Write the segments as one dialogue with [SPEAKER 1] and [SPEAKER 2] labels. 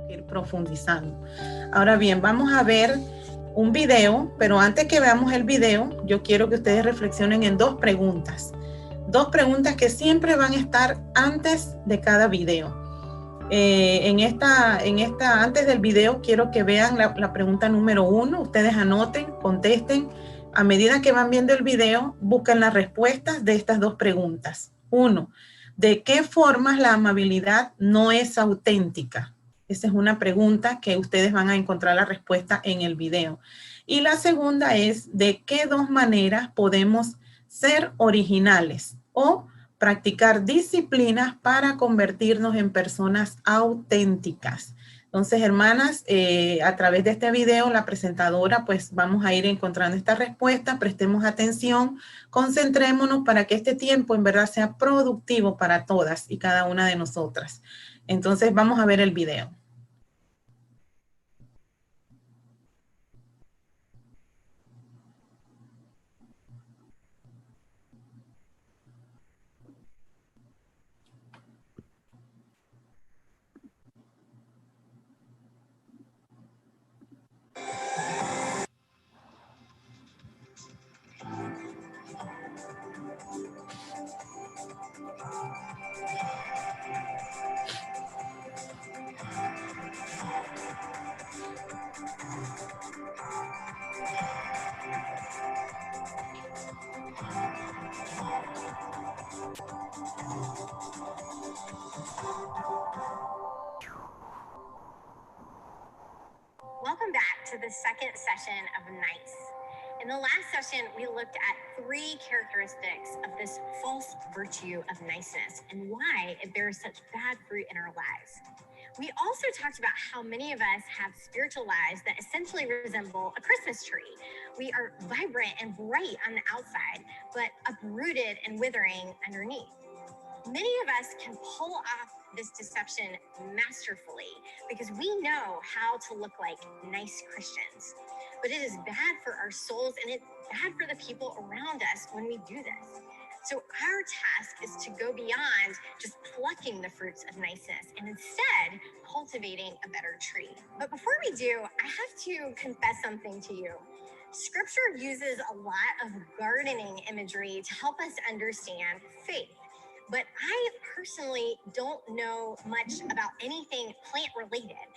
[SPEAKER 1] ir profundizando. Ahora bien, vamos a ver un video, pero antes que veamos el video, yo quiero que ustedes reflexionen en dos preguntas que siempre van a estar antes de cada video. Antes del video, quiero que vean la pregunta número 1. Ustedes anoten, contesten. A medida que van viendo el video, busquen las respuestas de estas dos preguntas. 1. ¿De qué formas la amabilidad no es auténtica? Esa es una pregunta que ustedes van a encontrar la respuesta en el video. Y la segunda es, ¿de qué dos maneras podemos ser originales o practicar disciplinas para convertirnos en personas auténticas? Entonces, hermanas, a través de este video, la presentadora, pues vamos a ir encontrando esta respuesta. Prestemos atención, concentrémonos para que este tiempo en verdad sea productivo para todas y cada una de nosotras. Entonces, vamos a ver el video.
[SPEAKER 2] Welcome back to the second session of NICE. In the last session, we looked at 3 characteristics of this false virtue of niceness and why it bears such bad fruit in our lives. We also talked about how many of us have spiritual lives that essentially resemble a Christmas tree. We are vibrant and bright on the outside, but uprooted and withering underneath. Many of us can pull off this deception masterfully because we know how to look like nice Christians. But it is bad for our souls and it's bad for the people around us when we do this. So our task is to go beyond just plucking the fruits of niceness and instead cultivating a better tree. But before we do, I have to confess something to you. Scripture uses a lot of gardening imagery to help us understand faith. But I personally don't know much about anything plant related.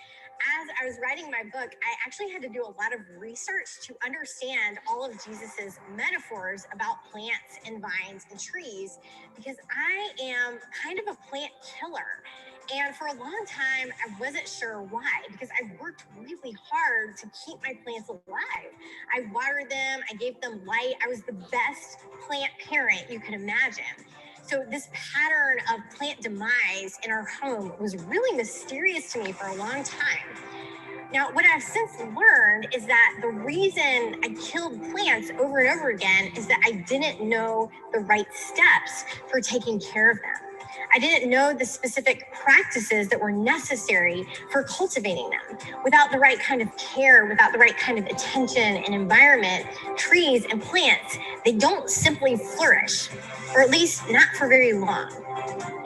[SPEAKER 2] As I was writing my book, I actually had to do a lot of research to understand all of Jesus's metaphors about plants and vines and trees, because I am kind of a plant killer. And for a long time, I wasn't sure why, because I worked really hard to keep my plants alive. I watered them, I gave them light. I was the best plant parent you could imagine. So this pattern of plant demise in our home was really mysterious to me for a long time. Now, what I've since learned is that the reason I killed plants over and over again is that I didn't know the right steps for taking care of them. I didn't know the specific practices that were necessary for cultivating them. Without the right kind of care, without the right kind of attention and environment, trees and plants, they don't simply flourish, or at least not for very long.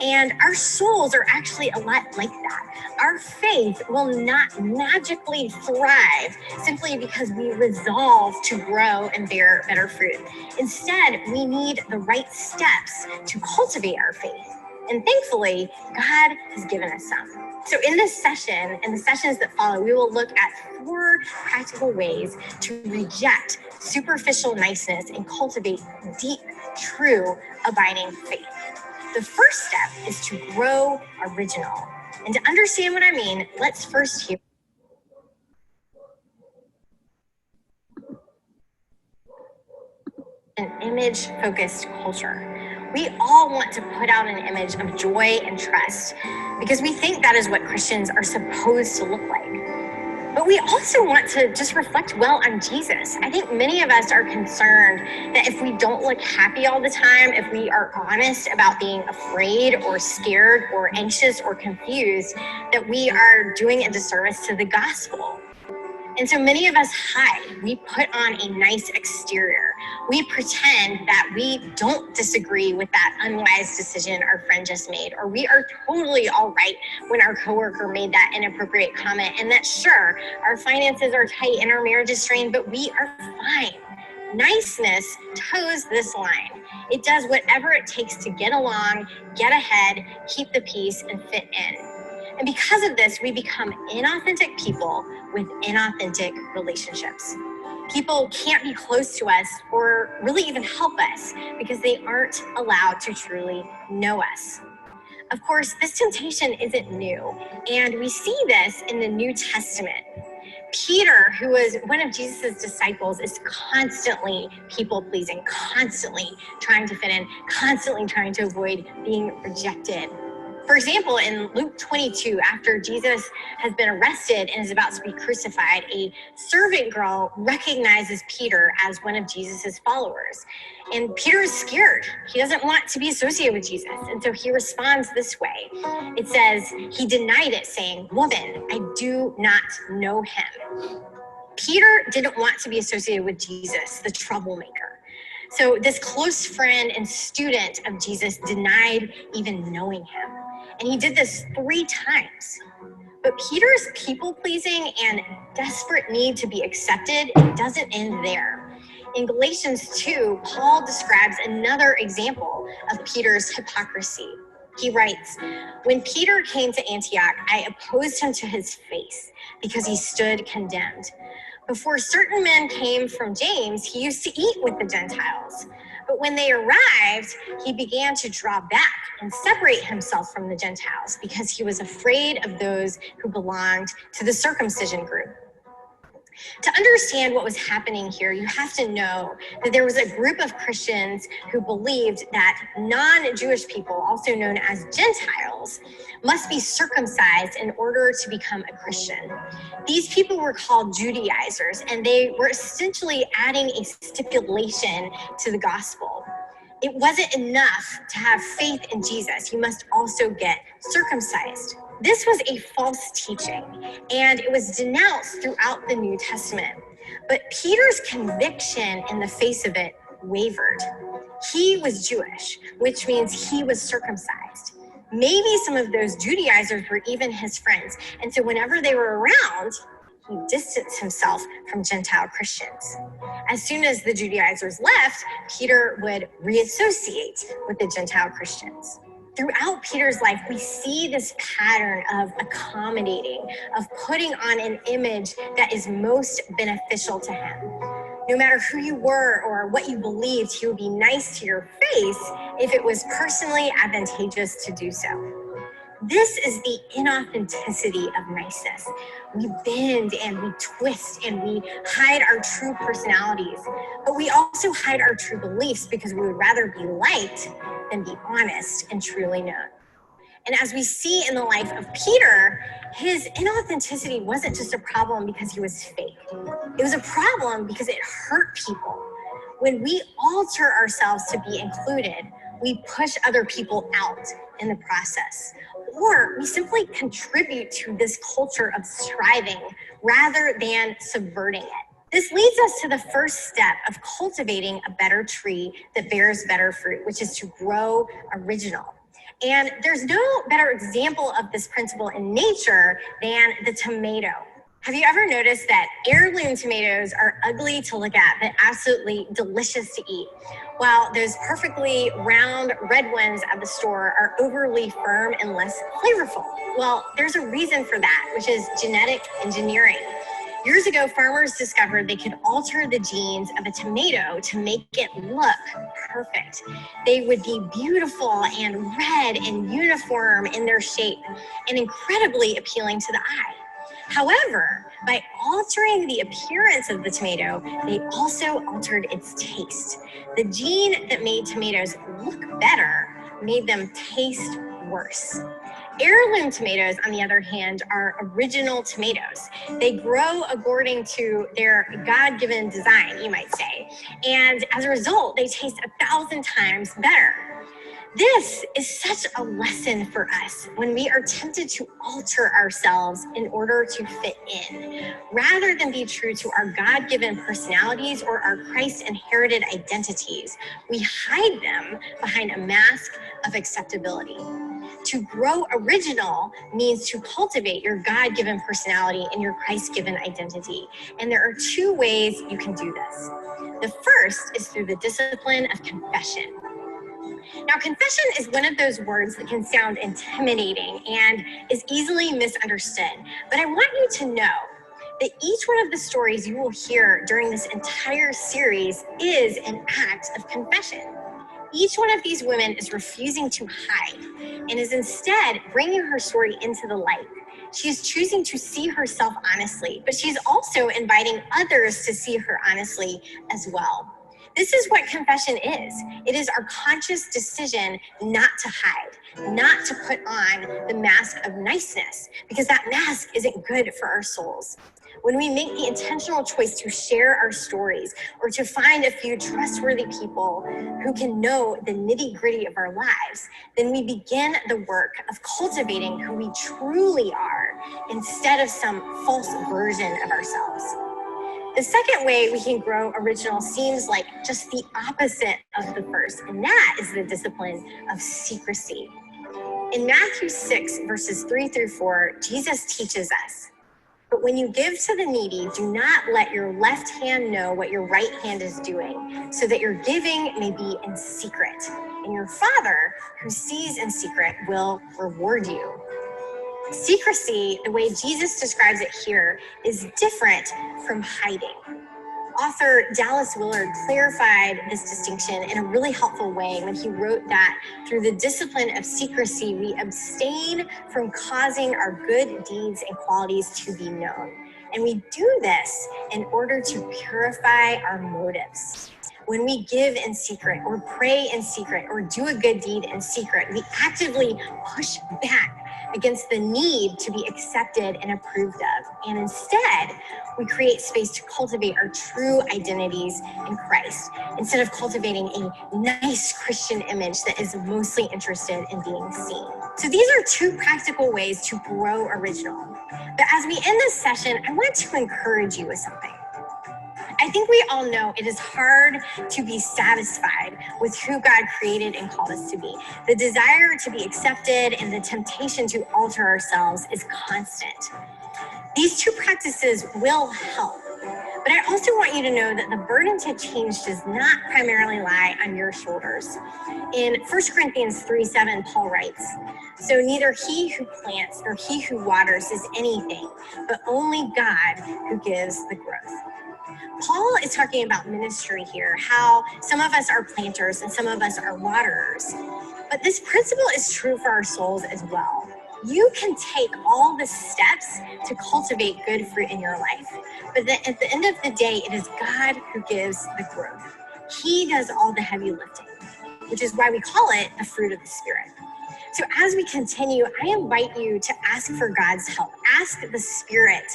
[SPEAKER 2] And our souls are actually a lot like that. Our faith will not magically thrive simply because we resolve to grow and bear better fruit. Instead, we need the right steps to cultivate our faith. And thankfully, God has given us some. So in this session and the sessions that follow, we will look at 4 practical ways to reject superficial niceness and cultivate deep, true, abiding faith. The first step is to grow original. And to understand what I mean, let's first hear an image-focused culture. We all want to put out an image of joy and trust because we think that is what Christians are supposed to look like. But we also want to just reflect well on Jesus. I think many of us are concerned that if we don't look happy all the time, if we are honest about being afraid or scared or anxious or confused, that we are doing a disservice to the gospel. And so many of us hide. We put on a nice exterior. We pretend that we don't disagree with that unwise decision our friend just made, or we are totally all right when our coworker made that inappropriate comment, and that sure, our finances are tight and our marriage is strained, but we are fine. Niceness toes this line. It does whatever it takes to get along, get ahead, keep the peace, and fit in. And because of this, we become inauthentic people with inauthentic relationships. People can't be close to us or really even help us because they aren't allowed to truly know us. Of course, this temptation isn't new, and we see this in the New Testament. Peter, who was one of Jesus' disciples, is constantly people-pleasing, constantly trying to fit in, constantly trying to avoid being rejected. For example, in Luke 22, after Jesus has been arrested and is about to be crucified, a servant girl recognizes Peter as one of Jesus' followers. And Peter is scared. He doesn't want to be associated with Jesus. And so he responds this way. It says, he denied it, saying, "Woman, I do not know him." Peter didn't want to be associated with Jesus, the troublemaker. So this close friend and student of Jesus denied even knowing him. And he did this 3 times. But Peter's people-pleasing and desperate need to be accepted doesn't end there. In Galatians 2, Paul describes another example of Peter's hypocrisy. He writes, "When Peter came to Antioch, I opposed him to his face because he stood condemned. Before certain men came from James, he used to eat with the Gentiles. But when they arrived, he began to draw back and separate himself from the Gentiles because he was afraid of those who belonged to the circumcision group." To understand what was happening here, you have to know that there was a group of Christians who believed that non-Jewish people, also known as Gentiles, must be circumcised in order to become a Christian. These people were called Judaizers, and they were essentially adding a stipulation to the gospel. It wasn't enough to have faith in Jesus. You must also get circumcised. This was a false teaching, and it was denounced throughout the New Testament. But Peter's conviction in the face of it wavered. He was Jewish, which means he was circumcised. Maybe some of those Judaizers were even his friends, and so whenever they were around, he distanced himself from Gentile Christians. As soon as the Judaizers left, Peter would reassociate with the Gentile Christians. Throughout Peter's life, we see this pattern of accommodating, of putting on an image that is most beneficial to him. No matter who you were or what you believed, he would be nice to your face if it was personally advantageous to do so. This is the inauthenticity of niceness. We bend and we twist and we hide our true personalities, but we also hide our true beliefs because we would rather be liked than be honest and truly known. And as we see in the life of Peter, his inauthenticity wasn't just a problem because he was fake. It was a problem because it hurt people. When we alter ourselves to be included, we push other people out in the process. Or we simply contribute to this culture of striving rather than subverting it. This leads us to the first step of cultivating a better tree that bears better fruit, which is to grow original. And there's no better example of this principle in nature than the tomato. Have you ever noticed that heirloom tomatoes are ugly to look at, but absolutely delicious to eat, while those perfectly round red ones at the store are overly firm and less flavorful? Well, there's a reason for that, which is genetic engineering. Years ago, farmers discovered they could alter the genes of a tomato to make it look perfect. They would be beautiful and red and uniform in their shape and incredibly appealing to the eye. However, by altering the appearance of the tomato, they also altered its taste. The gene that made tomatoes look better made them taste worse. Heirloom tomatoes, on the other hand, are original tomatoes. They grow according to their God-given design, you might say. And as a result, they taste 1,000 times better. This is such a lesson for us when we are tempted to alter ourselves in order to fit in, rather than be true to our God-given personalities or our Christ-inherited identities. We hide them behind a mask of acceptability. To grow original means to cultivate your God-given personality and your Christ-given identity. And there are two ways you can do this. The first is through the discipline of confession. Now, confession is one of those words that can sound intimidating and is easily misunderstood. But I want you to know that each one of the stories you will hear during this entire series is an act of confession. Each one of these women is refusing to hide and is instead bringing her story into the light. She's choosing to see herself honestly, but she's also inviting others to see her honestly as well. This is what confession is. It is our conscious decision not to hide, not to put on the mask of niceness, because that mask isn't good for our souls. When we make the intentional choice to share our stories or to find a few trustworthy people who can know the nitty-gritty of our lives, then we begin the work of cultivating who we truly are instead of some false version of ourselves. The second way we can grow original seems like just the opposite of the first, and that is the discipline of secrecy. In Matthew 6, verses 3 through 4, Jesus teaches us, "But when you give to the needy, do not let your left hand know what your right hand is doing, so that your giving may be in secret. And your Father, who sees in secret, will reward you." Secrecy, the way Jesus describes it here, is different from hiding. Author Dallas Willard clarified this distinction in a really helpful way when he wrote that through the discipline of secrecy, we abstain from causing our good deeds and qualities to be known. And we do this in order to purify our motives. When we give in secret or pray in secret or do a good deed in secret, we actively push back against the need to be accepted and approved of. And instead, we create space to cultivate our true identities in Christ instead of cultivating a nice Christian image that is mostly interested in being seen. So these are two practical ways to grow original. But as we end this session, I want to encourage you with something. I think we all know it is hard to be satisfied with who God created and called us to be. The desire to be accepted and the temptation to alter ourselves is constant. These two practices will help, but I also want you to know that the burden to change does not primarily lie on your shoulders. In 1 Corinthians 3:7, Paul writes, "So neither he who plants nor he who waters is anything, but only God who gives the growth." Paul is talking about ministry here, how some of us are planters and some of us are waterers. But this principle is true for our souls as well. You can take all the steps to cultivate good fruit in your life, but at the end of the day, it is God who gives the growth. He does all the heavy lifting, which is why we call it the fruit of the Spirit. So as we continue, I invite you to ask for God's help. Ask the Spirit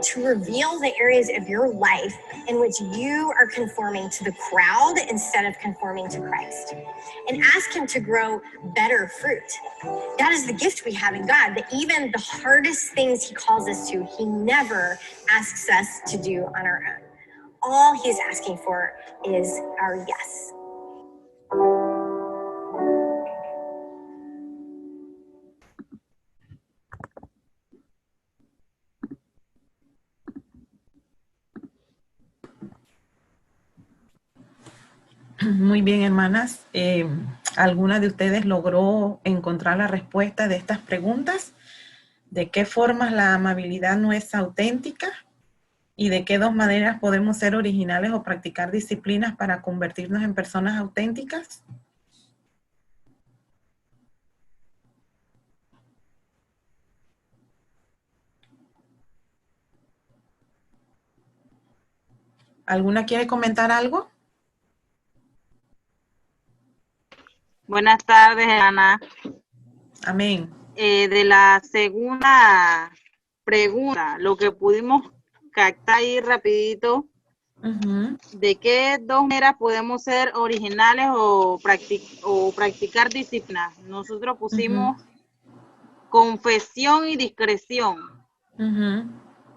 [SPEAKER 2] to reveal the areas of your life in which you are conforming to the crowd instead of conforming to Christ. And ask Him to grow better fruit. That is the gift we have in God, that even the hardest things He calls us to, He never asks us to do on our own. All He's asking for is our yes.
[SPEAKER 1] Muy bien, hermanas. ¿Alguna de ustedes logró encontrar la respuesta de estas preguntas? ¿De qué formas la amabilidad no es auténtica? ¿Y de qué dos maneras podemos ser originales o practicar disciplinas para convertirnos en personas auténticas? ¿Alguna quiere comentar algo?
[SPEAKER 3] Buenas tardes, Ana.
[SPEAKER 1] Amén.
[SPEAKER 3] De la segunda pregunta, lo que pudimos captar ahí rapidito
[SPEAKER 1] Ujú.
[SPEAKER 3] ¿De qué dos maneras podemos ser originales o practicar disciplina? Nosotros pusimos confesión y discreción.
[SPEAKER 1] Ujú.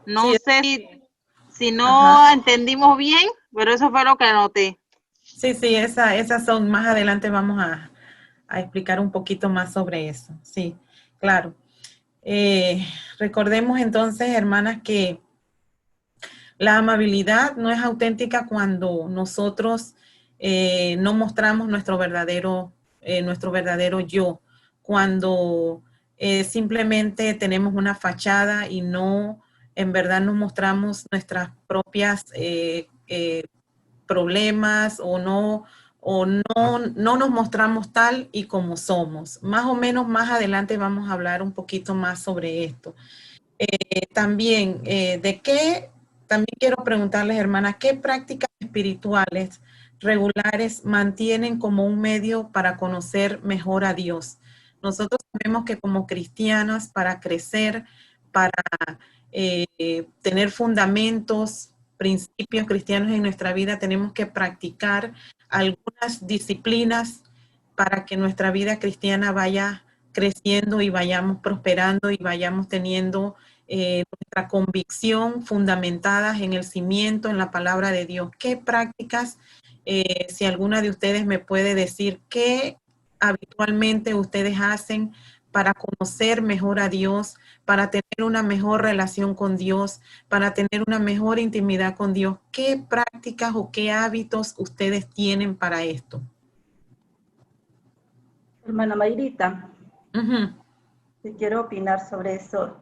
[SPEAKER 3] No
[SPEAKER 1] Sí,
[SPEAKER 3] sé si
[SPEAKER 1] ajá.
[SPEAKER 3] no entendimos bien, pero eso fue lo que anoté.
[SPEAKER 1] Sí, sí, esas son, más adelante vamos a explicar un poquito más sobre eso. Sí, claro. Recordemos entonces, hermanas, que la amabilidad no es auténtica cuando nosotros no mostramos nuestro verdadero yo, cuando simplemente tenemos una fachada y no, en verdad no mostramos nuestras propias problemas o no nos mostramos tal y como somos. Más o menos más adelante vamos a hablar un poquito más sobre esto. También, también quiero preguntarles, hermanas, ¿qué prácticas espirituales regulares mantienen como un medio para conocer mejor a Dios? Nosotros sabemos que como cristianas, para crecer, para tener fundamentos, principios cristianos en nuestra vida, tenemos que practicar algunas disciplinas para que nuestra vida cristiana vaya creciendo y vayamos prosperando y vayamos teniendo nuestra convicción fundamentadas en el cimiento, en la palabra de Dios. ¿Qué prácticas, si alguna de ustedes me puede decir, qué habitualmente ustedes hacen para conocer mejor a Dios, para tener una mejor relación con Dios, para tener una mejor intimidad con Dios? ¿Qué prácticas o qué hábitos ustedes tienen para esto?
[SPEAKER 4] Hermana Mayrita,
[SPEAKER 1] Uh-huh.
[SPEAKER 4] quiero opinar sobre eso.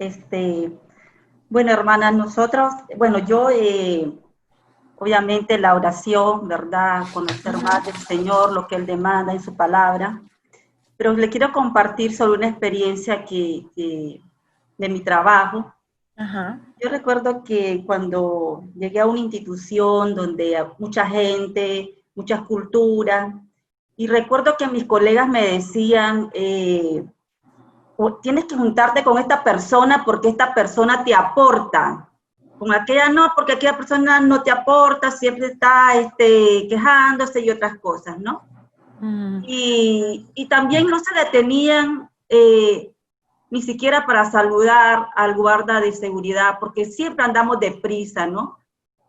[SPEAKER 4] Bueno, hermana, nosotros, bueno, yo, obviamente la oración, ¿verdad? Conocer más del Señor, lo que Él demanda en su palabra, pero le quiero compartir sobre una experiencia de mi trabajo.
[SPEAKER 1] Ajá.
[SPEAKER 4] Yo recuerdo que cuando llegué a una institución donde hay mucha gente, muchas culturas, y recuerdo que mis colegas me decían, tienes que juntarte con esta persona porque esta persona te aporta. Con aquella no, porque aquella persona no te aporta, siempre está quejándose y otras cosas, ¿no? Y también no se detenían ni siquiera para saludar al guarda de seguridad, porque siempre andamos deprisa, ¿no?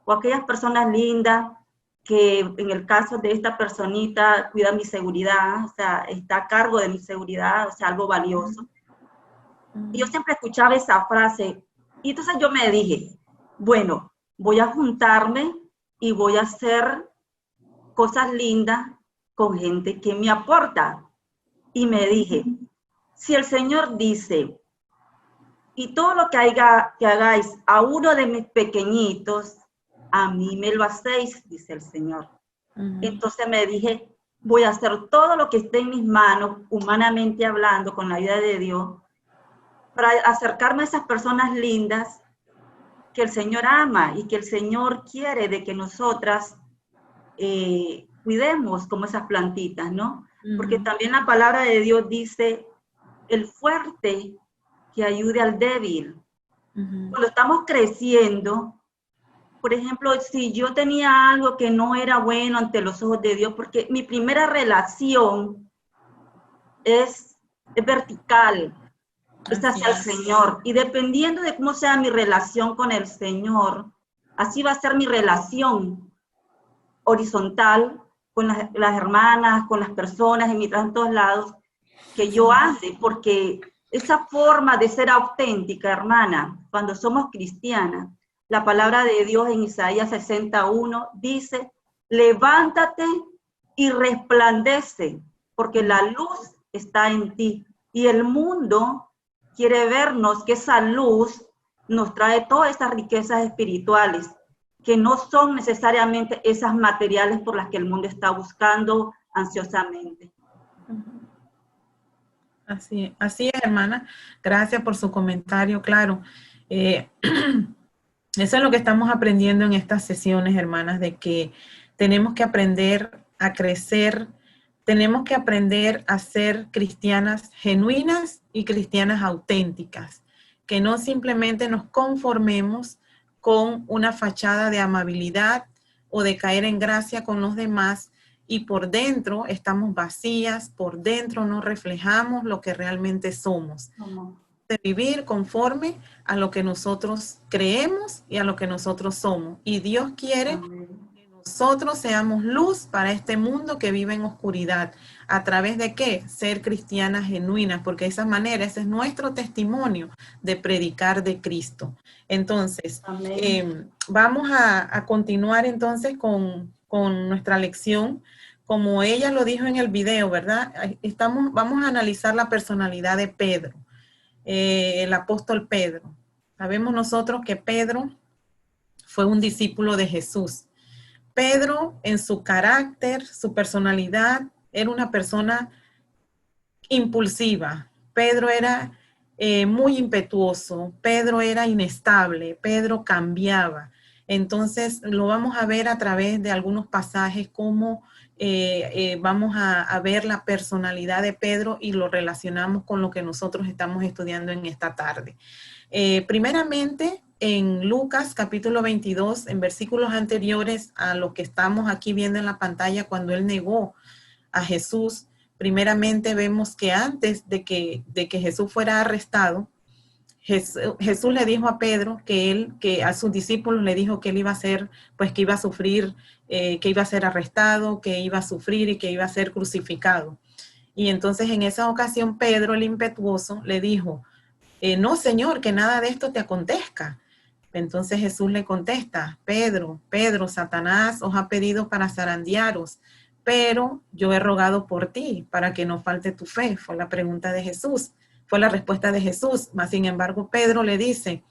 [SPEAKER 4] O aquellas personas lindas que en el caso de esta personita cuida mi seguridad, o sea, está a cargo de mi seguridad, o sea, algo valioso. Y yo siempre escuchaba esa frase. Y entonces yo me dije, bueno, voy a juntarme y voy a hacer cosas lindas con gente que me aporta. Y me dije, si el Señor dice, y todo lo que hagáis a uno de mis pequeñitos, a mí me lo hacéis, dice el Señor. Entonces me dije, voy a hacer todo lo que esté en mis manos, humanamente hablando, con la ayuda de Dios, para acercarme a esas personas lindas que el Señor ama y que el Señor quiere de que nosotras cuidemos como esas plantitas, ¿no? Porque también la palabra de Dios dice, el fuerte que ayude al débil. Cuando estamos creciendo, por ejemplo, si yo tenía algo que no era bueno ante los ojos de Dios, porque mi primera relación es vertical, es hacia el Señor. Y dependiendo de cómo sea mi relación con el Señor, así va a ser mi relación horizontal con las hermanas, con las personas, en mi trabajo en todos lados, que yo ande, porque esa forma de ser auténtica, hermana, cuando somos cristianas, la palabra de Dios en Isaías 61 dice, levántate y resplandece, porque la luz está en ti. Y el mundo quiere vernos que esa luz nos trae todas esas riquezas espirituales, que no son necesariamente esas materiales por las que el mundo está buscando ansiosamente.
[SPEAKER 1] Así es, hermana. Gracias por su comentario, claro. Eso es lo que estamos aprendiendo en estas sesiones, hermanas, de que tenemos que aprender a crecer, tenemos que aprender a ser cristianas genuinas y cristianas auténticas, que no simplemente nos conformemos con una fachada de amabilidad o de caer en gracia con los demás, y por dentro estamos vacías, por dentro no reflejamos lo que realmente somos. De vivir conforme a lo que nosotros creemos y a lo que nosotros somos. Y Dios quiere que nosotros seamos luz para este mundo que vive en oscuridad. ¿A través de qué? Ser cristianas genuinas, porque de esa manera ese es nuestro testimonio de predicar de Cristo. Entonces, vamos a continuar entonces con nuestra lección. Como ella lo dijo en el video, ¿verdad? Vamos a analizar la personalidad de Pedro, el apóstol Pedro. Sabemos nosotros que Pedro fue un discípulo de Jesús. Pedro, en su carácter, su personalidad, era una persona impulsiva. Pedro era muy impetuoso. Pedro era inestable. Pedro cambiaba. Entonces, lo vamos a ver a través de algunos pasajes cómo vamos a ver la personalidad de Pedro y lo relacionamos con lo que nosotros estamos estudiando en esta tarde. Primeramente, en Lucas capítulo 22, en versículos anteriores a lo que estamos aquí viendo en la pantalla, cuando él negó a Jesús, primeramente vemos que antes de que Jesús fuera arrestado, Jesús le dijo a Pedro que a sus discípulos le dijo que él iba a ser, pues que iba a sufrir, que iba a ser arrestado, que iba a sufrir y que iba a ser crucificado. Y entonces en esa ocasión Pedro, el impetuoso, le dijo, no, Señor, que nada de esto te acontezca. Entonces Jesús le contesta, Pedro, Satanás os ha pedido para zarandearos, pero yo he rogado por ti para que no falte tu fe. Fue la pregunta de Jesús. Fue la respuesta de Jesús, mas sin embargo Pedro le dice,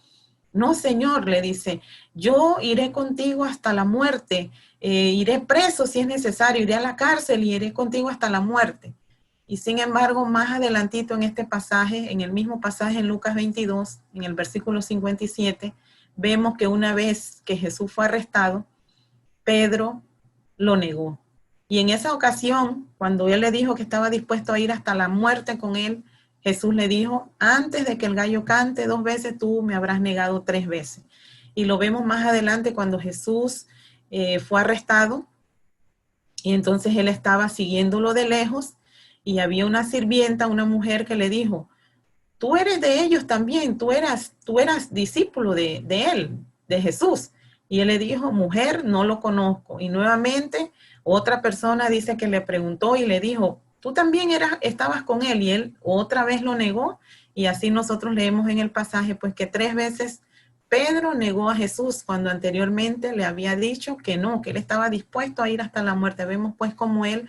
[SPEAKER 1] no Señor, le dice, yo iré contigo hasta la muerte, iré preso si es necesario, iré a la cárcel y iré contigo hasta la muerte. Y sin embargo, más adelantito en este pasaje, en el mismo pasaje en Lucas 22, en el versículo 57, vemos que una vez que Jesús fue arrestado, Pedro lo negó. Y en esa ocasión, cuando él le dijo que estaba dispuesto a ir hasta la muerte con él, Jesús le dijo, antes de que el gallo cante 2 veces, tú me habrás negado 3 veces. Y lo vemos más adelante cuando Jesús fue arrestado. Y entonces él estaba siguiéndolo de lejos. Y había una sirvienta, una mujer que le dijo, tú eres de ellos también, tú eras discípulo de él, de Jesús. Y él le dijo, mujer, no lo conozco. Y nuevamente otra persona dice que le preguntó y le dijo, tú también estabas con él, y él otra vez lo negó. Y así nosotros leemos en el pasaje, pues que 3 veces Pedro negó a Jesús cuando anteriormente le había dicho que no, que él estaba dispuesto a ir hasta la muerte. Vemos pues cómo él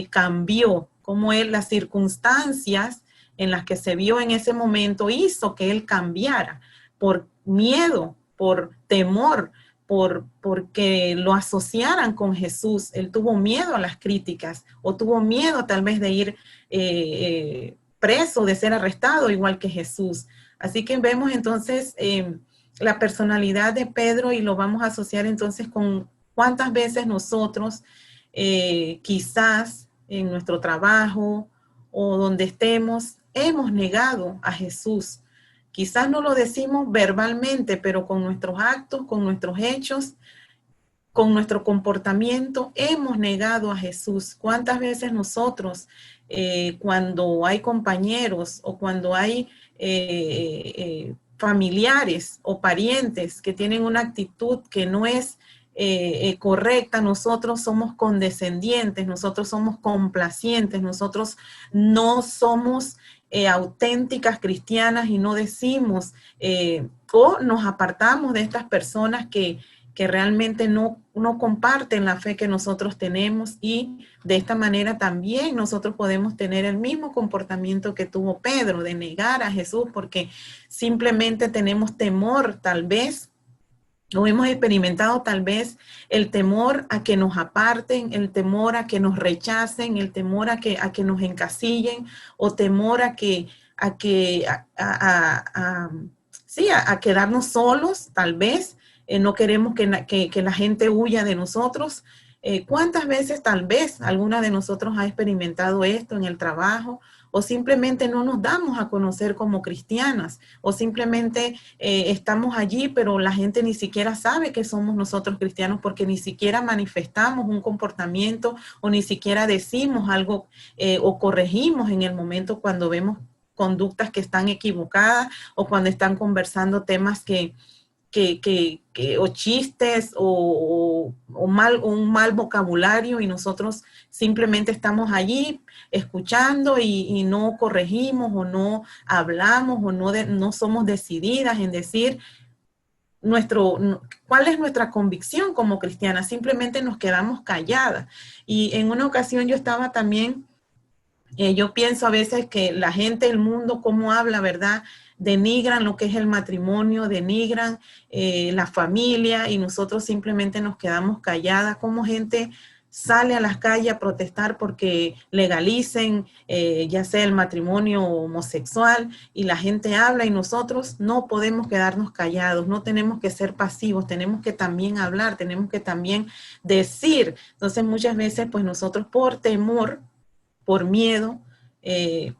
[SPEAKER 1] cambió, cómo él, las circunstancias en las que se vio en ese momento hizo que él cambiara por miedo, por temor, porque lo asociaran con Jesús. Él tuvo miedo a las críticas o tuvo miedo tal vez de ir preso, de ser arrestado igual que Jesús. Así que vemos entonces la personalidad de Pedro y lo vamos a asociar entonces con cuántas veces nosotros quizás en nuestro trabajo o donde estemos hemos negado a Jesús. Quizás no lo decimos verbalmente, pero con nuestros actos, con nuestros hechos, con nuestro comportamiento, hemos negado a Jesús. ¿Cuántas veces nosotros, cuando hay compañeros o cuando hay familiares o parientes que tienen una actitud que no es correcta, nosotros somos condescendientes, nosotros somos complacientes, nosotros no somos auténticas cristianas y no decimos o nos apartamos de estas personas que realmente no comparten la fe que nosotros tenemos, y de esta manera también nosotros podemos tener el mismo comportamiento que tuvo Pedro, de negar a Jesús porque simplemente tenemos temor tal vez, o hemos experimentado tal vez el temor a que nos aparten, el temor a que nos rechacen, el temor a que nos encasillen, o temor a quedarnos solos, tal vez. No queremos que la gente huya de nosotros. ¿Cuántas veces tal vez alguna de nosotros ha experimentado esto en el trabajo o simplemente no nos damos a conocer como cristianas, o simplemente estamos allí, pero la gente ni siquiera sabe que somos nosotros cristianos porque ni siquiera manifestamos un comportamiento o ni siquiera decimos algo o corregimos en el momento cuando vemos conductas que están equivocadas o cuando están conversando temas o chistes o un mal vocabulario y nosotros simplemente estamos allí escuchando y no corregimos o no hablamos o no somos decididas en decir cuál es nuestra convicción como cristianas. Simplemente nos quedamos calladas. Y en una ocasión yo estaba también, yo pienso a veces que la gente, el mundo, cómo habla, ¿verdad? Denigran lo que es el matrimonio, denigran la familia y nosotros simplemente nos quedamos calladas. Como gente sale a las calles a protestar porque legalicen ya sea el matrimonio homosexual y la gente habla y nosotros no podemos quedarnos callados, no tenemos que ser pasivos, tenemos que también hablar, tenemos que también decir. Entonces muchas veces pues nosotros por temor, por miedo,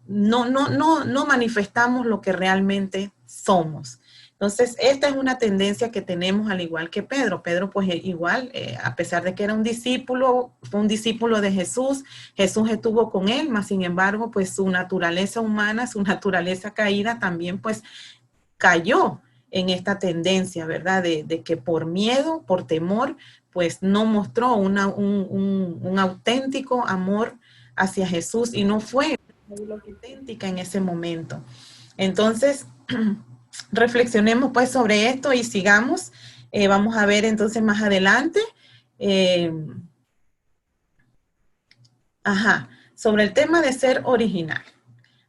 [SPEAKER 1] no manifestamos lo que realmente somos. Entonces, esta es una tendencia que tenemos al igual que Pedro. Pedro, pues igual, a pesar de que era un discípulo, fue un discípulo de Jesús, Jesús estuvo con él, mas sin embargo, pues su naturaleza humana, su naturaleza caída también pues cayó en esta tendencia, ¿verdad? De que por miedo, por temor, pues no mostró un auténtico amor hacia Jesús y no fue auténtica en ese momento. Entonces, reflexionemos pues sobre esto y sigamos. Vamos a ver entonces más adelante. Sobre el tema de ser original.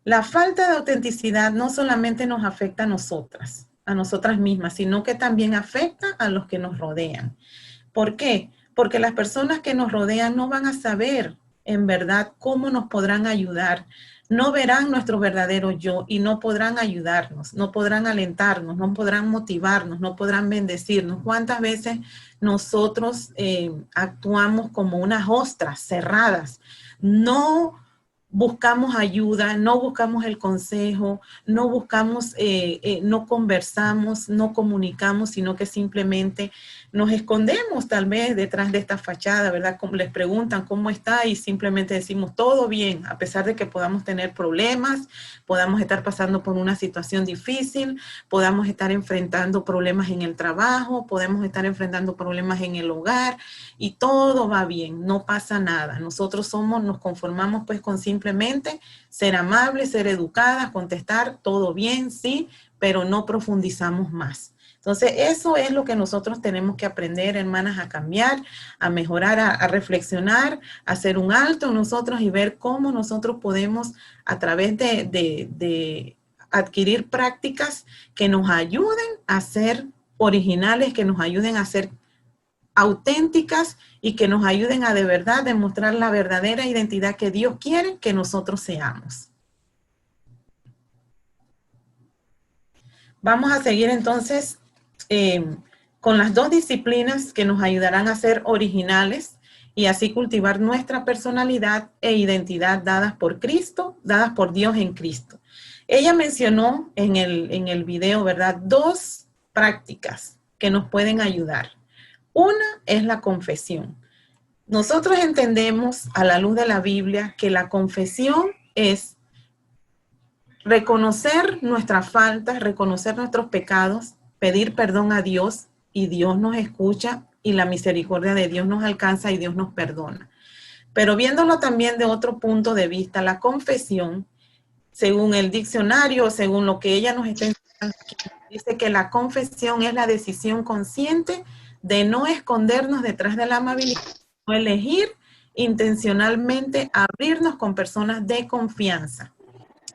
[SPEAKER 1] La falta de autenticidad no solamente nos afecta a nosotras mismas, sino que también afecta a los que nos rodean. ¿Por qué? Porque las personas que nos rodean no van a saber en verdad cómo nos podrán ayudar, no verán nuestro verdadero yo y no podrán ayudarnos, no podrán alentarnos, no podrán motivarnos, no podrán bendecirnos. ¿Cuántas veces nosotros actuamos como unas ostras cerradas? No buscamos ayuda, no buscamos el consejo, no buscamos, no conversamos, no comunicamos, sino que simplemente nos escondemos tal vez detrás de esta fachada, ¿verdad? Como les preguntan cómo está y simplemente decimos todo bien, a pesar de que podamos tener problemas, podamos estar pasando por una situación difícil, podamos estar enfrentando problemas en el trabajo, podemos estar enfrentando problemas en el hogar y todo va bien, no pasa nada. Nosotros nos conformamos pues con simplemente ser amables, ser educadas, contestar todo bien, sí, pero no profundizamos más. Entonces, eso es lo que nosotros tenemos que aprender, hermanas, a cambiar, a mejorar, a reflexionar, a hacer un alto en nosotros y ver cómo nosotros podemos, a través de adquirir prácticas que nos ayuden a ser originales, que nos ayuden a ser auténticas y que nos ayuden a de verdad demostrar la verdadera identidad que Dios quiere que nosotros seamos. Vamos a seguir entonces con las dos disciplinas que nos ayudarán a ser originales y así cultivar nuestra personalidad e identidad dadas por Cristo, dadas por Dios en Cristo. Ella mencionó en el video, ¿verdad? Dos prácticas que nos pueden ayudar. Una es la confesión. Nosotros entendemos a la luz de la Biblia que la confesión es reconocer nuestras faltas, reconocer nuestros pecados, pedir perdón a Dios y Dios nos escucha y la misericordia de Dios nos alcanza y Dios nos perdona. Pero viéndolo también de otro punto de vista, la confesión, según el diccionario, según lo que ella nos está enseñando, dice que la confesión es la decisión consciente de no escondernos detrás de la amabilidad, no elegir intencionalmente abrirnos con personas de confianza.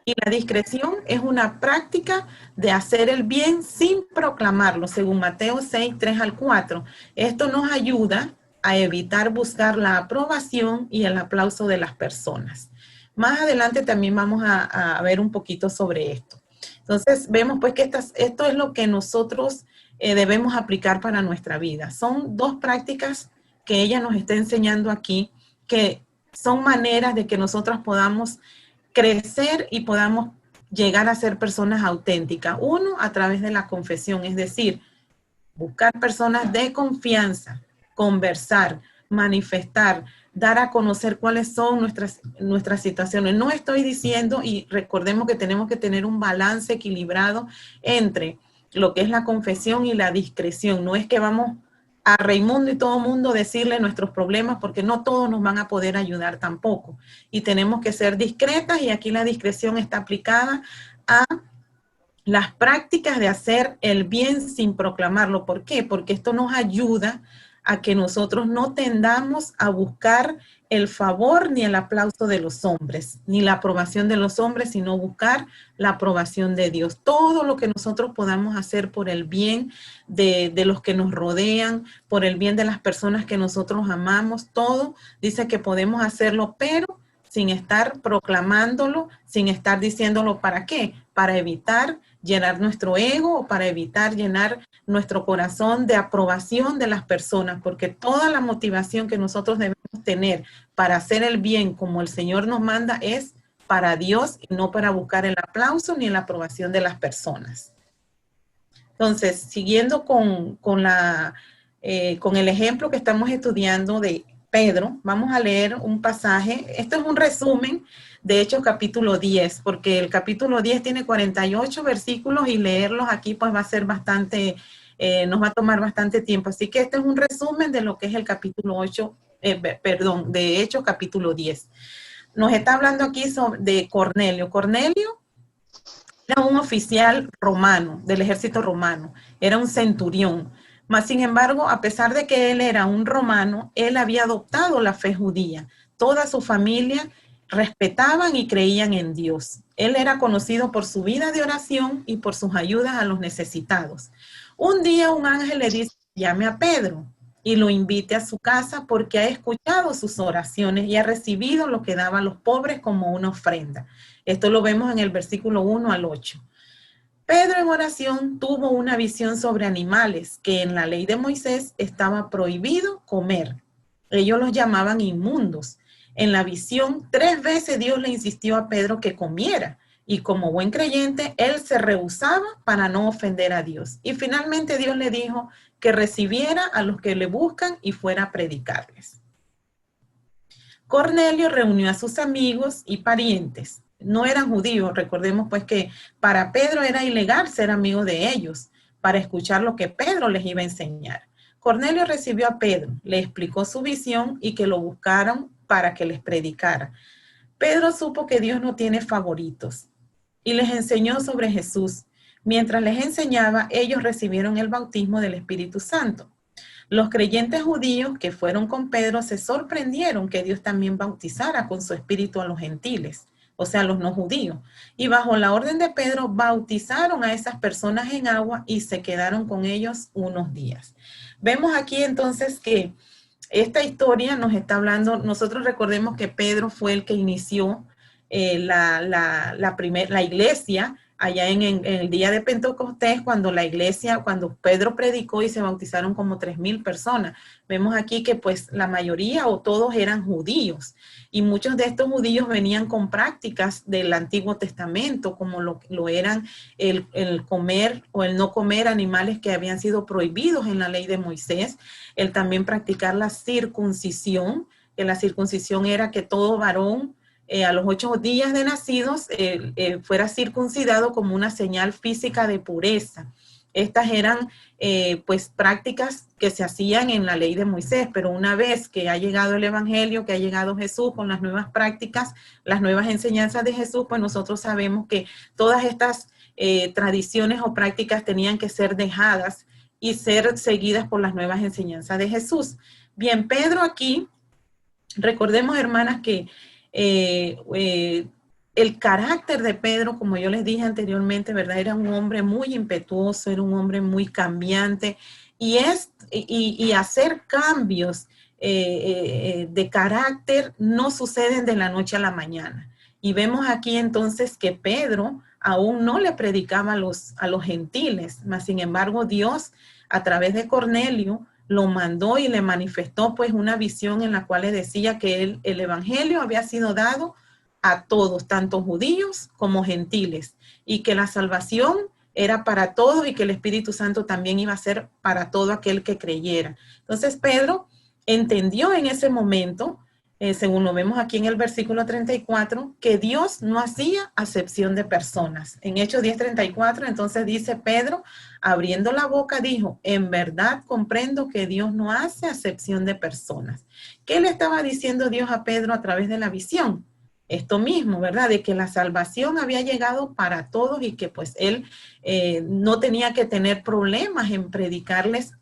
[SPEAKER 1] Y la discreción es una práctica de hacer el bien sin proclamarlo, según Mateo 6, 3 al 4. Esto nos ayuda a evitar buscar la aprobación y el aplauso de las personas. Más adelante también vamos a ver un poquito sobre esto. Entonces, vemos pues que esto es lo que nosotros debemos aplicar para nuestra vida. Son dos prácticas que ella nos está enseñando aquí, que son maneras de que nosotras podamos crecer y podamos llegar a ser personas auténticas. Uno, a través de la confesión, es decir, buscar personas de confianza, conversar, manifestar, dar a conocer cuáles son nuestras situaciones. No estoy diciendo, y recordemos que tenemos que tener un balance equilibrado entre lo que es la confesión y la discreción. No es que vamos a Raimundo y todo mundo decirle nuestros problemas, porque no todos nos van a poder ayudar tampoco. Y tenemos que ser discretas, y aquí la discreción está aplicada a las prácticas de hacer el bien sin proclamarlo. ¿Por qué? Porque esto nos ayuda a que nosotros no tendamos a buscar el favor ni el aplauso de los hombres, ni la aprobación de los hombres, sino buscar la aprobación de Dios. Todo lo que nosotros podamos hacer por el bien de los que nos rodean, por el bien de las personas que nosotros amamos, todo dice que podemos hacerlo, pero sin estar proclamándolo, sin estar diciéndolo. ¿Para qué? Para evitar llenar nuestro ego, o para evitar llenar nuestro corazón de aprobación de las personas, porque toda la motivación que nosotros debemos tener para hacer el bien como el Señor nos manda es para Dios, y no para buscar el aplauso ni la aprobación de las personas. Entonces, siguiendo con el ejemplo que estamos estudiando de Pedro, vamos a leer un pasaje. Esto es un resumen de Hechos capítulo 10, porque el capítulo 10 tiene 48 versículos y leerlos aquí pues va a ser bastante, nos va a tomar bastante tiempo. Así que este es un resumen de lo que es el capítulo 8, de Hechos capítulo 10. Nos está hablando aquí de Cornelio. Cornelio era un oficial romano, del ejército romano, era un centurión. Mas, sin embargo, a pesar de que él era un romano, él había adoptado la fe judía. Toda su familia respetaban y creían en Dios. Él era conocido por su vida de oración y por sus ayudas a los necesitados. Un día un ángel le dice: llame a Pedro y lo invite a su casa, porque ha escuchado sus oraciones y ha recibido lo que daban los pobres como una ofrenda. Esto lo vemos en el versículo 1 al 8. Pedro en oración tuvo una visión sobre animales que en la ley de Moisés estaba prohibido comer. Ellos los llamaban inmundos. En la visión, 3 veces Dios le insistió a Pedro que comiera, y como buen creyente, él se rehusaba para no ofender a Dios. Y finalmente Dios le dijo que recibiera a los que le buscan y fuera a predicarles. Cornelio reunió a sus amigos y parientes. No eran judíos, recordemos pues que para Pedro era ilegal ser amigo de ellos, para escuchar lo que Pedro les iba a enseñar. Cornelio recibió a Pedro, le explicó su visión y que lo buscaran para que les predicara. Pedro supo que Dios no tiene favoritos y les enseñó sobre Jesús. Mientras les enseñaba, ellos recibieron el bautismo del Espíritu Santo. Los creyentes judíos que fueron con Pedro se sorprendieron que Dios también bautizara con su espíritu a los gentiles, o sea, los no judíos. Y bajo la orden de Pedro bautizaron a esas personas en agua y se quedaron con ellos unos días. Vemos aquí entonces que esta historia nos está hablando. Nosotros recordemos que Pedro fue el que inició la iglesia allá en el día de Pentecostés, cuando Pedro predicó y se bautizaron como 3,000 personas. Vemos aquí que pues la mayoría o todos eran judíos, y muchos de estos judíos venían con prácticas del Antiguo Testamento, como lo eran el comer o el no comer animales que habían sido prohibidos en la ley de Moisés, el también practicar la circuncisión, que la circuncisión era que todo varón a los 8 días de nacidos fuera circuncidado como una señal física de pureza. Estas eran pues prácticas que se hacían en la ley de Moisés, pero una vez que ha llegado el Evangelio, que ha llegado Jesús con las nuevas prácticas, las nuevas enseñanzas de Jesús, pues nosotros sabemos que todas estas tradiciones o prácticas tenían que ser dejadas y ser seguidas por las nuevas enseñanzas de Jesús. Bien, Pedro aquí, recordemos, hermanas, que el carácter de Pedro, como yo les dije anteriormente, ¿verdad? Era un hombre muy impetuoso, era un hombre muy cambiante, y hacer cambios de carácter no suceden de la noche a la mañana. Y vemos aquí entonces que Pedro aún no le predicaba a los gentiles, mas sin embargo Dios a través de Cornelio lo mandó y le manifestó pues una visión en la cual le decía que el evangelio había sido dado a todos, tanto judíos como gentiles, y que la salvación era para todos y que el Espíritu Santo también iba a ser para todo aquel que creyera. Entonces Pedro entendió en ese momento, según lo vemos aquí en el versículo 34, que Dios no hacía acepción de personas. En Hechos 10:34, entonces dice Pedro, abriendo la boca, dijo, en verdad comprendo que Dios no hace acepción de personas. ¿Qué le estaba diciendo Dios a Pedro a través de la visión? Esto mismo, ¿verdad? De que la salvación había llegado para todos y que pues él no tenía que tener problemas en predicarles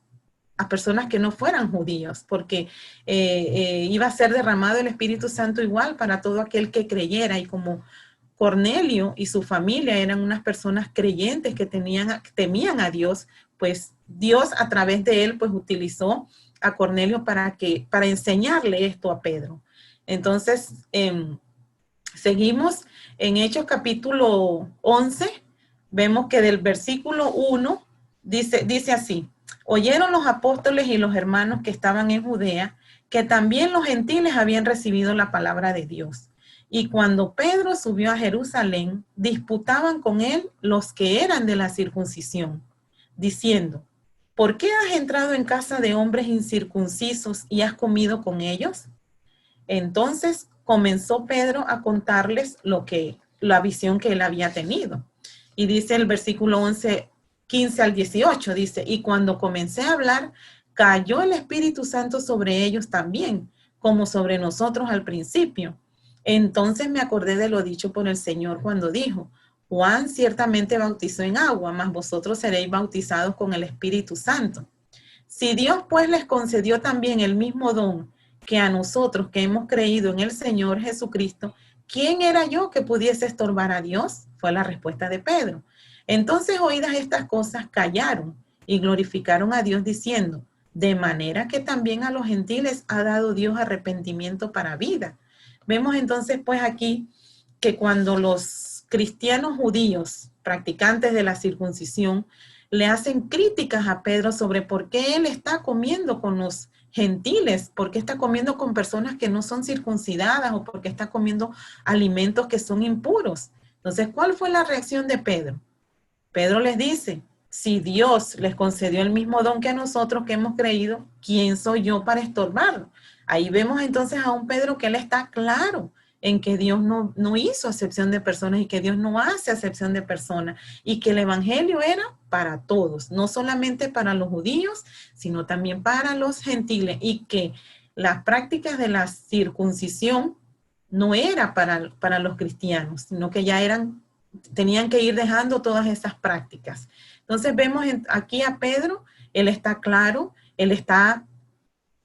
[SPEAKER 1] a personas que no fueran judíos, porque iba a ser derramado el Espíritu Santo igual para todo aquel que creyera. Y como Cornelio y su familia eran unas personas creyentes que temían a Dios, pues Dios a través de él pues utilizó a Cornelio para enseñarle esto a Pedro. Entonces, seguimos en Hechos capítulo 11, vemos que del versículo 1 dice así, oyeron los apóstoles y los hermanos que estaban en Judea, que también los gentiles habían recibido la palabra de Dios. Y cuando Pedro subió a Jerusalén, disputaban con él los que eran de la circuncisión, diciendo, ¿por qué has entrado en casa de hombres incircuncisos y has comido con ellos? Entonces comenzó Pedro a contarles la visión que él había tenido. Y dice el versículo 11, 15 al 18, dice, y cuando comencé a hablar, cayó el Espíritu Santo sobre ellos también, como sobre nosotros al principio. Entonces me acordé de lo dicho por el Señor cuando dijo, Juan ciertamente bautizó en agua, mas vosotros seréis bautizados con el Espíritu Santo. Si Dios pues les concedió también el mismo don que a nosotros que hemos creído en el Señor Jesucristo, ¿quién era yo que pudiese estorbar a Dios? Fue la respuesta de Pedro. Entonces, oídas estas cosas, callaron y glorificaron a Dios diciendo, de manera que también a los gentiles ha dado Dios arrepentimiento para vida. Vemos entonces pues aquí que cuando los cristianos judíos, practicantes de la circuncisión, le hacen críticas a Pedro sobre por qué él está comiendo con los gentiles, por qué está comiendo con personas que no son circuncidadas o por qué está comiendo alimentos que son impuros. Entonces, ¿cuál fue la reacción de Pedro? Pedro les dice, si Dios les concedió el mismo don que a nosotros que hemos creído, ¿quién soy yo para estorbarlo? Ahí vemos entonces a un Pedro que él está claro en que Dios no hizo acepción de personas y que Dios no hace acepción de personas y que el evangelio era para todos, no solamente para los judíos, sino también para los gentiles y que las prácticas de la circuncisión no era para los cristianos, sino que ya tenían que ir dejando todas esas prácticas. Entonces vemos aquí a Pedro, él está claro, él está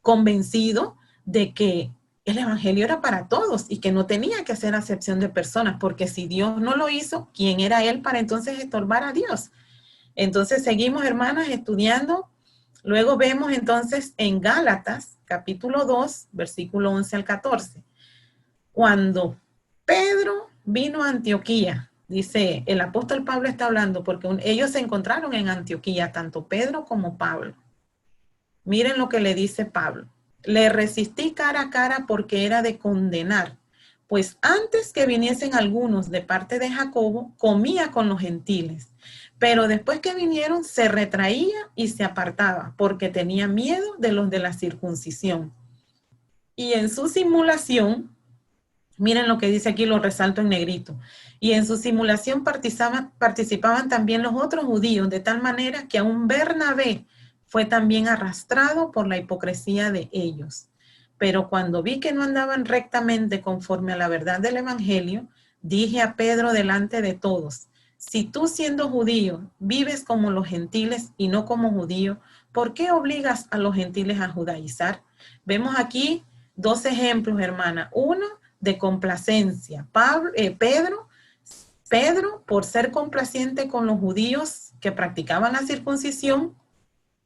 [SPEAKER 1] convencido de que el evangelio era para todos y que no tenía que hacer acepción de personas, porque si Dios no lo hizo, ¿quién era él para entonces estorbar a Dios? Entonces seguimos, hermanas, estudiando. Luego vemos entonces en Gálatas, capítulo 2, versículo 11 al 14. Cuando Pedro vino a Antioquía, dice, el apóstol Pablo está hablando, porque ellos se encontraron en Antioquía, tanto Pedro como Pablo. Miren lo que le dice Pablo. Le resistí cara a cara porque era de condenar, pues antes que viniesen algunos de parte de Jacobo, comía con los gentiles, pero después que vinieron se retraía y se apartaba, porque tenía miedo de los de la circuncisión. Y en su simulación, miren lo que dice aquí, lo resalto en negrito, y en su simulación participaban también los otros judíos, de tal manera que aún Bernabé fue también arrastrado por la hipocresía de ellos. Pero cuando vi que no andaban rectamente conforme a la verdad del evangelio, dije a Pedro delante de todos, si tú siendo judío vives como los gentiles y no como judío, ¿por qué obligas a los gentiles a judaizar? Vemos aquí dos ejemplos, hermana. Uno, de complacencia. Pedro, por ser complaciente con los judíos que practicaban la circuncisión,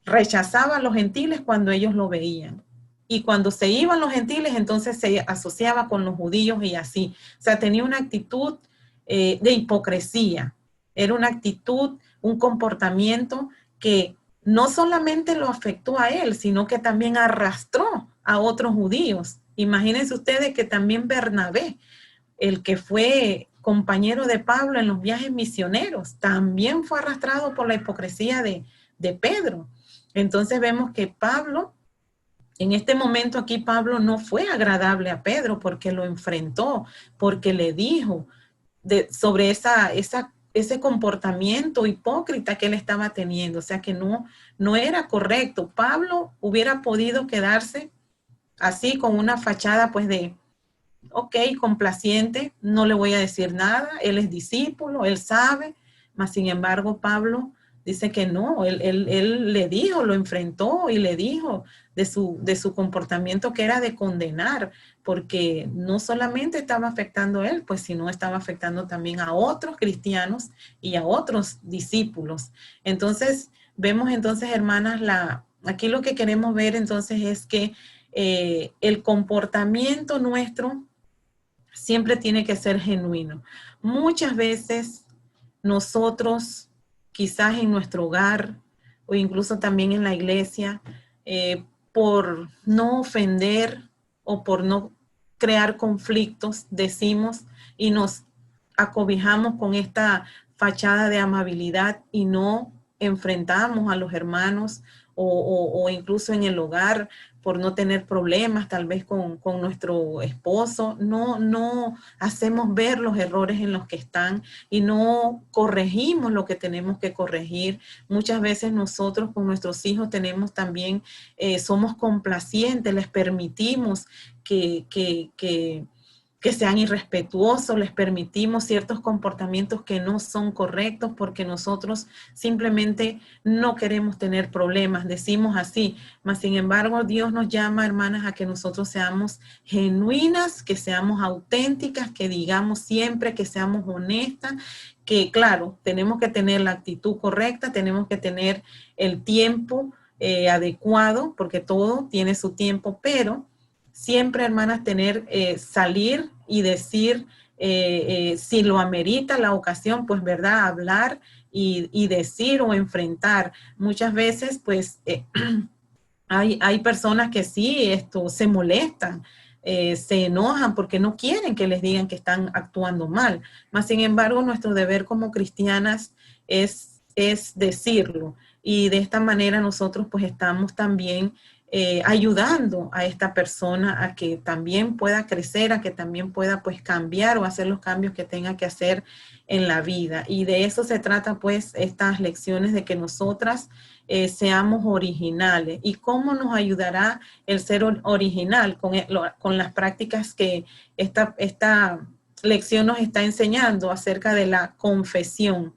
[SPEAKER 1] rechazaba a los gentiles cuando ellos lo veían. Y cuando se iban los gentiles, entonces se asociaba con los judíos y así. O sea, tenía una actitud de hipocresía. Era una actitud, un comportamiento que no solamente lo afectó a él, sino que también arrastró a otros judíos. Imagínense ustedes que también Bernabé el que fue compañero de Pablo en los viajes misioneros, también fue arrastrado por la hipocresía de Pedro. Entonces vemos que Pablo, en este momento aquí Pablo no fue agradable a Pedro porque lo enfrentó, porque le dijo sobre ese comportamiento hipócrita que él estaba teniendo, o sea que no era correcto. Pablo hubiera podido quedarse así con una fachada pues de, ok, complaciente, no le voy a decir nada, él es discípulo, él sabe, mas sin embargo Pablo dice que no, él le dijo, lo enfrentó y le dijo de su comportamiento que era de condenar, porque no solamente estaba afectando a él, pues sino estaba afectando también a otros cristianos y a otros discípulos. Entonces, vemos entonces, hermanas, aquí lo que queremos ver entonces es que el comportamiento nuestro siempre tiene que ser genuino. Muchas veces nosotros, quizás en nuestro hogar o incluso también en la iglesia, por no ofender o por no crear conflictos, decimos y nos acobijamos con esta fachada de amabilidad y no enfrentamos a los hermanos o incluso en el hogar por no tener problemas tal vez con nuestro esposo, no hacemos ver los errores en los que están y no corregimos lo que tenemos que corregir. Muchas veces nosotros con nuestros hijos tenemos también, somos complacientes, les permitimos que sean irrespetuosos, les permitimos ciertos comportamientos que no son correctos porque nosotros simplemente no queremos tener problemas, decimos así, mas sin embargo Dios nos llama, hermanas, a que nosotros seamos genuinas, que seamos auténticas, que digamos siempre, que seamos honestas, que claro, tenemos que tener la actitud correcta, tenemos que tener el tiempo adecuado, porque todo tiene su tiempo, pero siempre, hermanas, salir y decir, si lo amerita la ocasión, pues, ¿verdad? Hablar y decir o enfrentar. Muchas veces, pues, hay personas que sí, se molestan, se enojan porque no quieren que les digan que están actuando mal. Mas, sin embargo, nuestro deber como cristianas es decirlo. Y de esta manera nosotros, pues, estamos también ayudando a esta persona a que también pueda crecer, a que también pueda pues cambiar o hacer los cambios que tenga que hacer en la vida. Y de eso se trata pues estas lecciones, de que nosotras seamos originales. ¿Y cómo nos ayudará el ser original? Con las prácticas que esta lección nos está enseñando acerca de la confesión.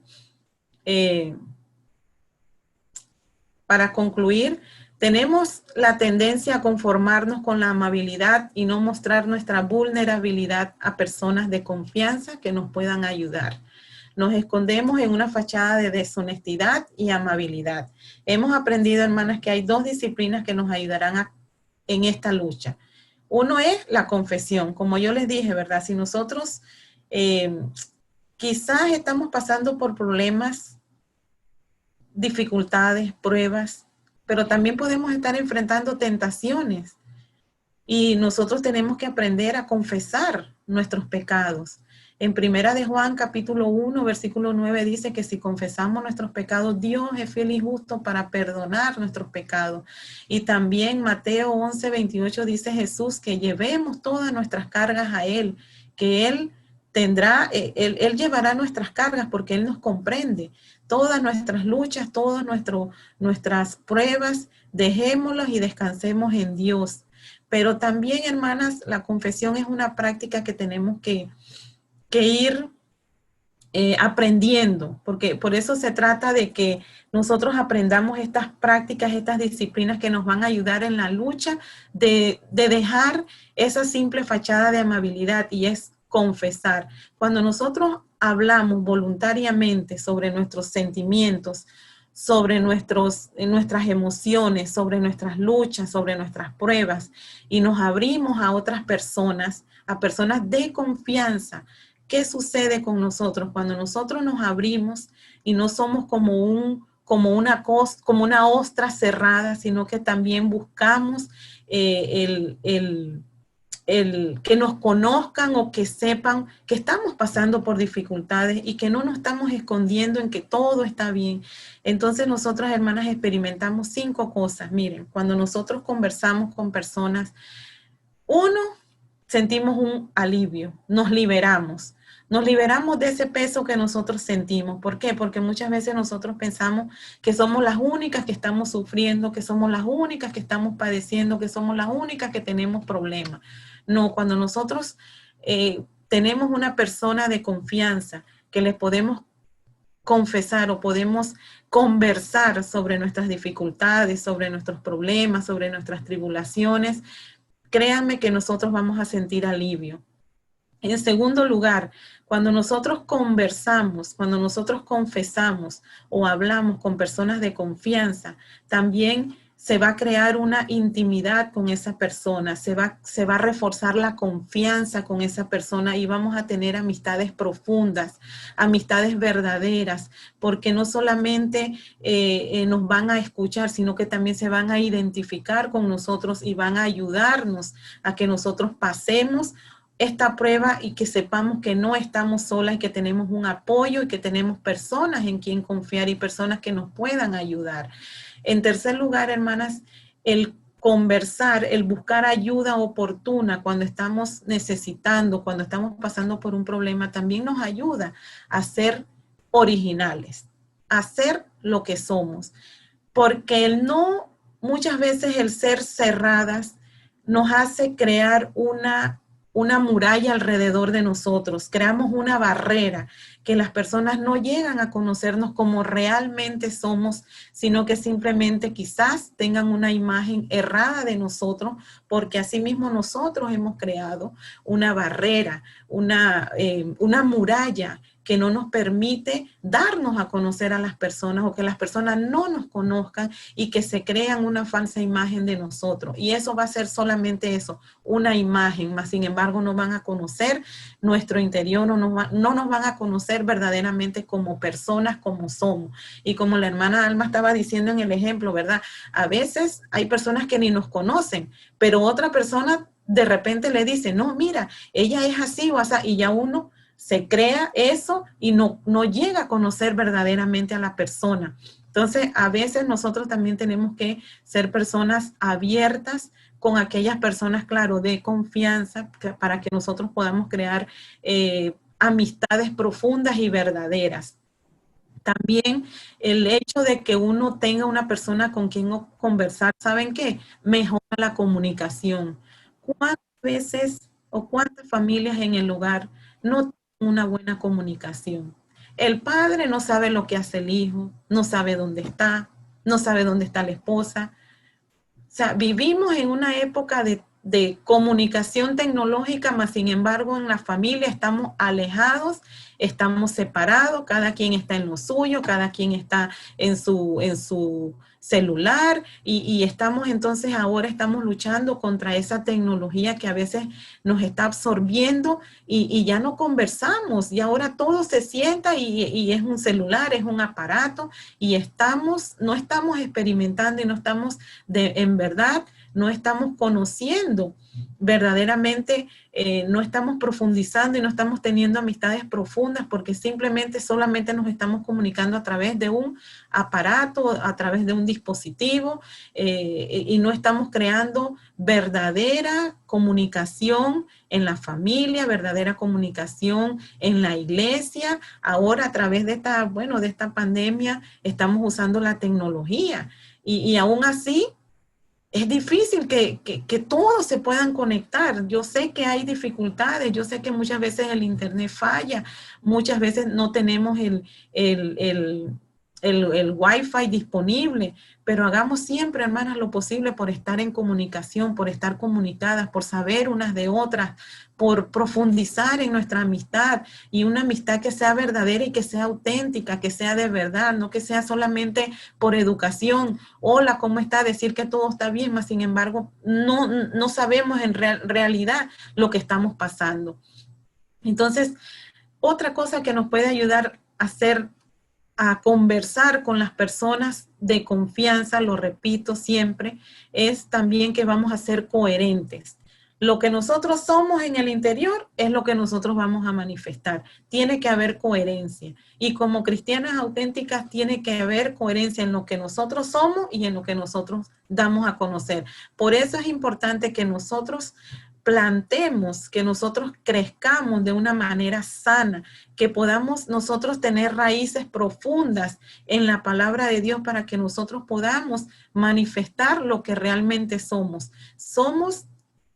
[SPEAKER 1] Para concluir, tenemos la tendencia a conformarnos con la amabilidad y no mostrar nuestra vulnerabilidad a personas de confianza que nos puedan ayudar. Nos escondemos en una fachada de deshonestidad y amabilidad. Hemos aprendido, hermanas, que hay dos disciplinas que nos ayudarán en esta lucha. Uno es la confesión, como yo les dije, ¿verdad? Si nosotros quizás estamos pasando por problemas, dificultades, pruebas, pero también podemos estar enfrentando tentaciones y nosotros tenemos que aprender a confesar nuestros pecados. En Primera de Juan, capítulo 1, versículo 9, dice que si confesamos nuestros pecados, Dios es fiel y justo para perdonar nuestros pecados. Y también Mateo 11, 28 dice Jesús que llevemos todas nuestras cargas a Él, que Él llevará nuestras cargas porque Él nos comprende. Todas nuestras luchas, todas nuestras pruebas, dejémoslas y descansemos en Dios. Pero también, hermanas, la confesión es una práctica que tenemos que ir aprendiendo, porque por eso se trata de que nosotros aprendamos estas prácticas, estas disciplinas que nos van a ayudar en la lucha de dejar esa simple fachada de amabilidad, y es confesar. Cuando nosotros hablamos voluntariamente sobre nuestros sentimientos, sobre nuestras emociones, sobre nuestras luchas, sobre nuestras pruebas, y nos abrimos a otras personas, a personas de confianza, ¿qué sucede con nosotros? Cuando nosotros nos abrimos y no somos como una ostra cerrada, sino que también buscamos que nos conozcan o que sepan que estamos pasando por dificultades y que no nos estamos escondiendo en que todo está bien. Entonces nosotras, hermanas, experimentamos 5 cosas. Miren, cuando nosotros conversamos con personas, 1, sentimos un alivio, nos liberamos de ese peso que nosotros sentimos. ¿Por qué? Porque muchas veces nosotros pensamos que somos las únicas que estamos sufriendo, que somos las únicas que estamos padeciendo, que somos las únicas que tenemos problemas. No, cuando nosotros tenemos una persona de confianza que le podemos confesar o podemos conversar sobre nuestras dificultades, sobre nuestros problemas, sobre nuestras tribulaciones, créanme que nosotros vamos a sentir alivio. En segundo lugar, cuando nosotros conversamos, cuando nosotros confesamos o hablamos con personas de confianza, también se va a crear una intimidad con esa persona, se va a reforzar la confianza con esa persona y vamos a tener amistades profundas, amistades verdaderas, porque no solamente nos van a escuchar, sino que también se van a identificar con nosotros y van a ayudarnos a que nosotros pasemos esta prueba y que sepamos que no estamos solas y que tenemos un apoyo y que tenemos personas en quien confiar y personas que nos puedan ayudar. En tercer lugar, hermanas, el conversar, el buscar ayuda oportuna cuando estamos necesitando, cuando estamos pasando por un problema, también nos ayuda a ser originales, a ser lo que somos. Porque muchas veces el ser cerradas nos hace crear una muralla alrededor de nosotros, creamos una barrera que las personas no llegan a conocernos como realmente somos, sino que simplemente quizás tengan una imagen errada de nosotros, porque asimismo nosotros hemos creado una barrera, una muralla que no nos permite darnos a conocer a las personas o que las personas no nos conozcan y que se crean una falsa imagen de nosotros. Y eso va a ser solamente eso, una imagen, más sin embargo no van a conocer nuestro interior, no nos van a conocer verdaderamente como personas, como somos. Y como la hermana Alma estaba diciendo en el ejemplo, ¿verdad? A veces hay personas que ni nos conocen, pero otra persona de repente le dice, no, mira, ella es así o así, y ya uno se crea eso y no llega a conocer verdaderamente a la persona. Entonces, a veces nosotros también tenemos que ser personas abiertas con aquellas personas, claro, de confianza, para que nosotros podamos crear amistades profundas y verdaderas. También el hecho de que uno tenga una persona con quien conversar, ¿saben qué? Mejora la comunicación. ¿Cuántas veces o cuántas familias en el hogar no tienen una buena comunicación? El padre no sabe lo que hace el hijo, no sabe dónde está, no sabe dónde está la esposa. O sea, vivimos en una época de comunicación tecnológica, mas sin embargo en la familia estamos alejados, estamos separados, cada quien está en lo suyo, cada quien está en su celular y ahora estamos luchando contra esa tecnología que a veces nos está absorbiendo y ya no conversamos y ahora todo se sienta y es un celular, es un aparato y no estamos experimentando y no estamos en verdad, no estamos conociendo verdaderamente, no estamos profundizando y no estamos teniendo amistades profundas porque solamente nos estamos comunicando a través de un aparato, a través de un dispositivo y no estamos creando verdadera comunicación en la familia, verdadera comunicación en la iglesia. Ahora a través de esta pandemia estamos usando la tecnología y aún así es difícil que todos se puedan conectar. Yo sé que hay dificultades, yo sé que muchas veces el internet falla, muchas veces no tenemos el Wi-Fi disponible, pero hagamos siempre, hermanas, lo posible por estar en comunicación, por estar comunicadas, por saber unas de otras, por profundizar en nuestra amistad y una amistad que sea verdadera y que sea auténtica, que sea de verdad, no que sea solamente por educación. Hola, ¿cómo está? Decir que todo está bien, mas sin embargo no sabemos en realidad lo que estamos pasando. Entonces, otra cosa que nos puede ayudar a conversar con las personas de confianza, lo repito siempre, es también que vamos a ser coherentes. Lo que nosotros somos en el interior es lo que nosotros vamos a manifestar. Tiene que haber coherencia. Y como cristianas auténticas tiene que haber coherencia en lo que nosotros somos y en lo que nosotros damos a conocer. Por eso es importante que nosotros plantemos, que nosotros crezcamos de una manera sana, que podamos nosotros tener raíces profundas en la palabra de Dios para que nosotros podamos manifestar lo que realmente somos. Somos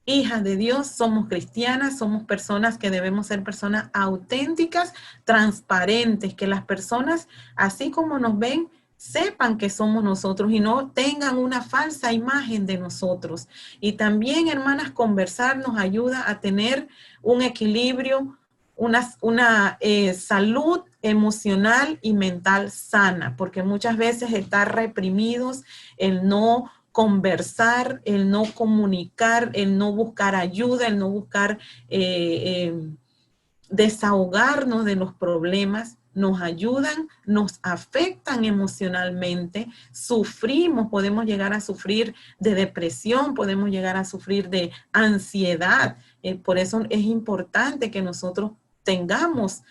[SPEAKER 1] hijas de Dios, somos cristianas, somos personas que debemos ser personas auténticas, transparentes, que las personas, así como nos ven, sepan que somos nosotros y no tengan una falsa imagen de nosotros. Y también, hermanas, conversar nos ayuda a tener un equilibrio, una salud emocional y mental sana, porque muchas veces estar reprimidos, el no conversar, el no comunicar, el no buscar ayuda, el no buscar desahogarnos de los problemas, nos ayudan, nos afectan emocionalmente, sufrimos, podemos llegar a sufrir de depresión, podemos llegar a sufrir de ansiedad. Por eso es importante que nosotros tengamos,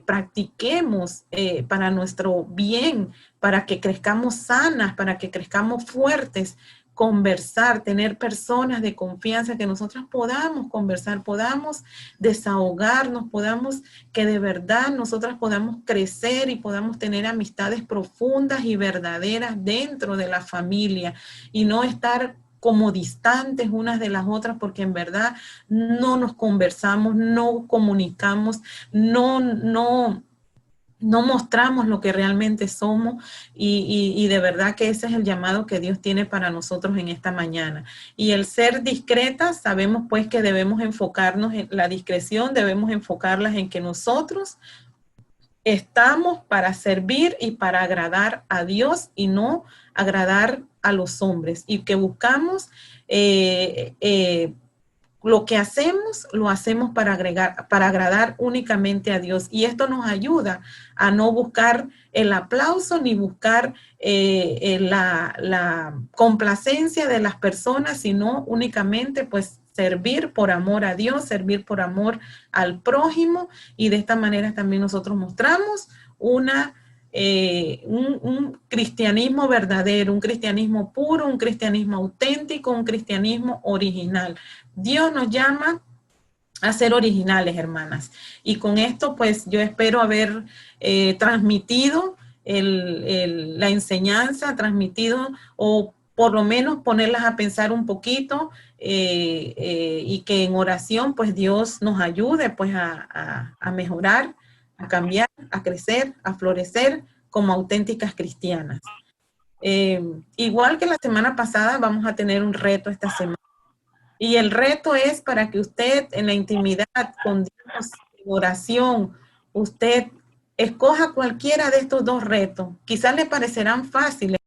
[SPEAKER 1] practiquemos para nuestro bien, para que crezcamos sanas, para que crezcamos fuertes, conversar, tener personas de confianza que nosotros podamos conversar, podamos desahogarnos, podamos que de verdad nosotras podamos crecer y podamos tener amistades profundas y verdaderas dentro de la familia y no estar como distantes unas de las otras porque en verdad no nos conversamos, no comunicamos, no mostramos lo que realmente somos y de verdad que ese es el llamado que Dios tiene para nosotros en esta mañana. Y el ser discretas, sabemos pues que debemos enfocarnos en la discreción, debemos enfocarlas en que nosotros estamos para servir y para agradar a Dios y no agradar a los hombres y que buscamos lo que hacemos, lo hacemos para agradar únicamente a Dios. Y esto nos ayuda a no buscar el aplauso ni buscar la complacencia de las personas, sino únicamente pues servir por amor a Dios, servir por amor al prójimo. Y de esta manera también nosotros mostramos un cristianismo verdadero, un cristianismo puro, un cristianismo auténtico, un cristianismo original. Dios nos llama a ser originales, hermanas. Y con esto, pues, yo espero haber transmitido la enseñanza, transmitido o por lo menos ponerlas a pensar un poquito y que en oración, pues, Dios nos ayude, pues, a mejorar, a cambiar, a crecer, a florecer como auténticas cristianas. Igual que la semana pasada, vamos a tener un reto esta semana. Y el reto es para que usted en la intimidad con Dios, en oración, usted escoja cualquiera de estos dos retos. Quizás le parecerán fáciles.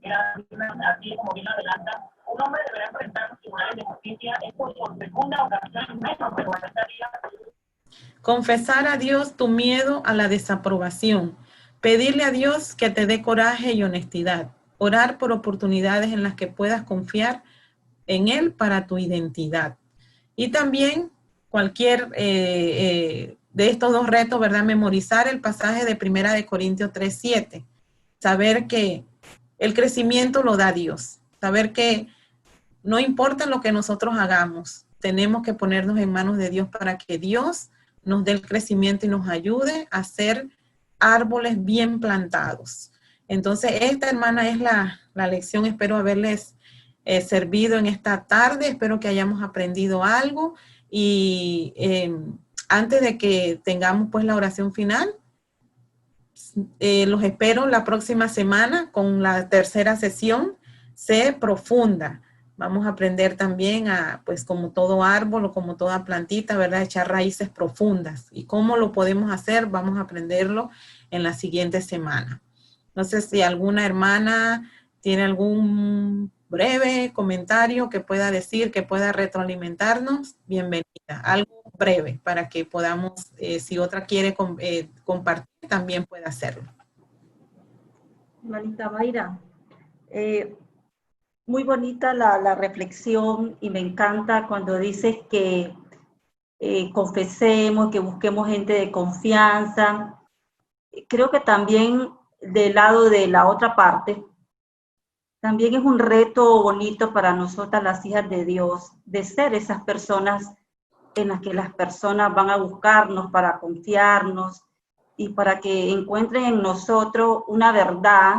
[SPEAKER 5] Así como bien adelanta, un hombre deberá enfrentar los tribunales de justicia por segunda ocasión menos, pero en esta vida.
[SPEAKER 1] Confesar a Dios tu miedo a la desaprobación. Pedirle a Dios que te dé coraje y honestidad. Orar por oportunidades en las que puedas confiar en Él para tu identidad. Y también cualquier de estos dos retos, ¿verdad? Memorizar el pasaje de 1 de Corintios 3:7. Saber que el crecimiento lo da Dios. Saber que no importa lo que nosotros hagamos, tenemos que ponernos en manos de Dios para que Dios nos dé el crecimiento y nos ayude a ser árboles bien plantados. Entonces, esta, hermana, es la lección. Espero haberles servido en esta tarde. Espero que hayamos aprendido algo. Y antes de que tengamos pues la oración final, los espero la próxima semana con la tercera sesión. Sé profunda. Vamos a aprender también a, pues como todo árbol o como toda plantita, ¿verdad? Echar raíces profundas. ¿Y cómo lo podemos hacer? Vamos a aprenderlo en la siguiente semana. No sé si alguna hermana tiene algún breve comentario que pueda decir, que pueda retroalimentarnos. Bienvenida. Algo breve para que podamos, si otra quiere compartir, también pueda hacerlo.
[SPEAKER 4] Hermanita Mayra, Muy bonita la reflexión y me encanta cuando dices que confesemos, que busquemos gente de confianza. Creo que también del lado de la otra parte, también es un reto bonito para nosotras las hijas de Dios, de ser esas personas en las que las personas van a buscarnos para confiarnos y para que encuentren en nosotros una verdad,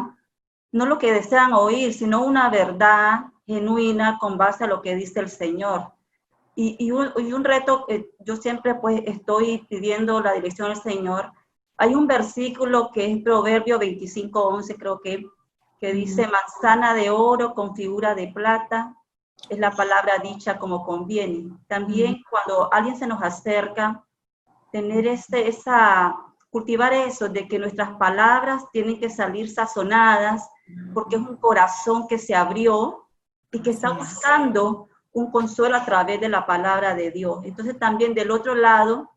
[SPEAKER 4] no lo que desean oír, sino una verdad genuina con base a lo que dice el Señor. Y un reto, yo siempre pues estoy pidiendo la dirección del Señor. Hay un versículo que es Proverbio 25:11, creo que dice, manzana de oro con figura de plata, es la palabra dicha como conviene. También cuando alguien se nos acerca, tener cultivar eso de que nuestras palabras tienen que salir sazonadas, porque es un corazón que se abrió y que está buscando un consuelo a través de la palabra de Dios. Entonces también del otro lado,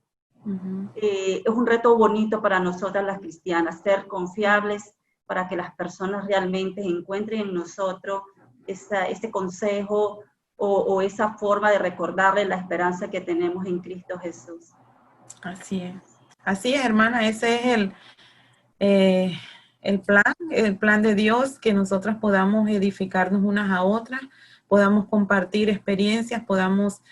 [SPEAKER 4] es un reto bonito para nosotras las cristianas, ser confiables para que las personas realmente encuentren en nosotros ese consejo o esa forma de recordarles la esperanza que tenemos en Cristo Jesús.
[SPEAKER 1] Así es, hermana, ese es el plan de Dios, que nosotras podamos edificarnos unas a otras, podamos compartir experiencias, podamos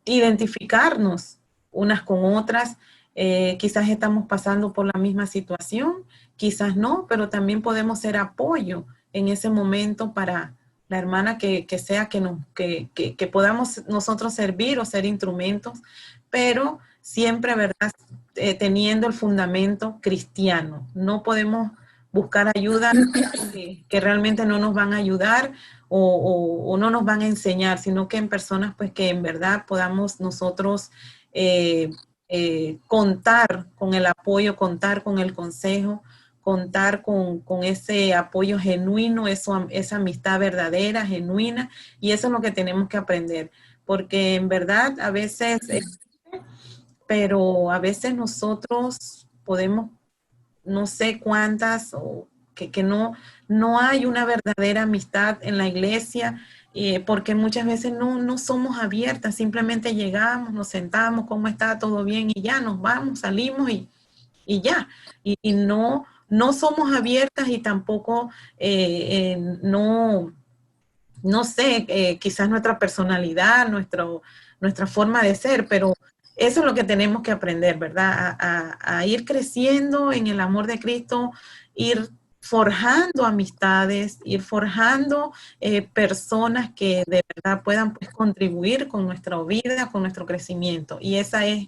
[SPEAKER 1] identificarnos unas con otras. Quizás estamos pasando por la misma situación, quizás no, pero también podemos ser apoyo en ese momento para la hermana que sea que podamos nosotros servir o ser instrumentos, pero siempre, ¿verdad? Teniendo el fundamento cristiano. No podemos buscar ayuda que realmente no nos van a ayudar o no nos van a enseñar, sino que en personas pues que en verdad podamos nosotros contar con el apoyo, contar con el consejo, contar con ese apoyo genuino, esa amistad verdadera, genuina, y eso es lo que tenemos que aprender, porque en verdad a veces, pero a veces nosotros podemos, no sé cuántas, o que no hay una verdadera amistad en la iglesia, porque muchas veces no somos abiertas, simplemente llegamos, nos sentamos, ¿cómo está? ¿Todo bien? Y ya, nos vamos, salimos y ya. Y no somos abiertas y tampoco no sé, quizás nuestra personalidad, nuestra forma de ser, pero eso es lo que tenemos que aprender, ¿verdad? A ir creciendo en el amor de Cristo, ir forjando amistades, ir forjando personas que de verdad puedan pues, contribuir con nuestra vida, con nuestro crecimiento. Y esa es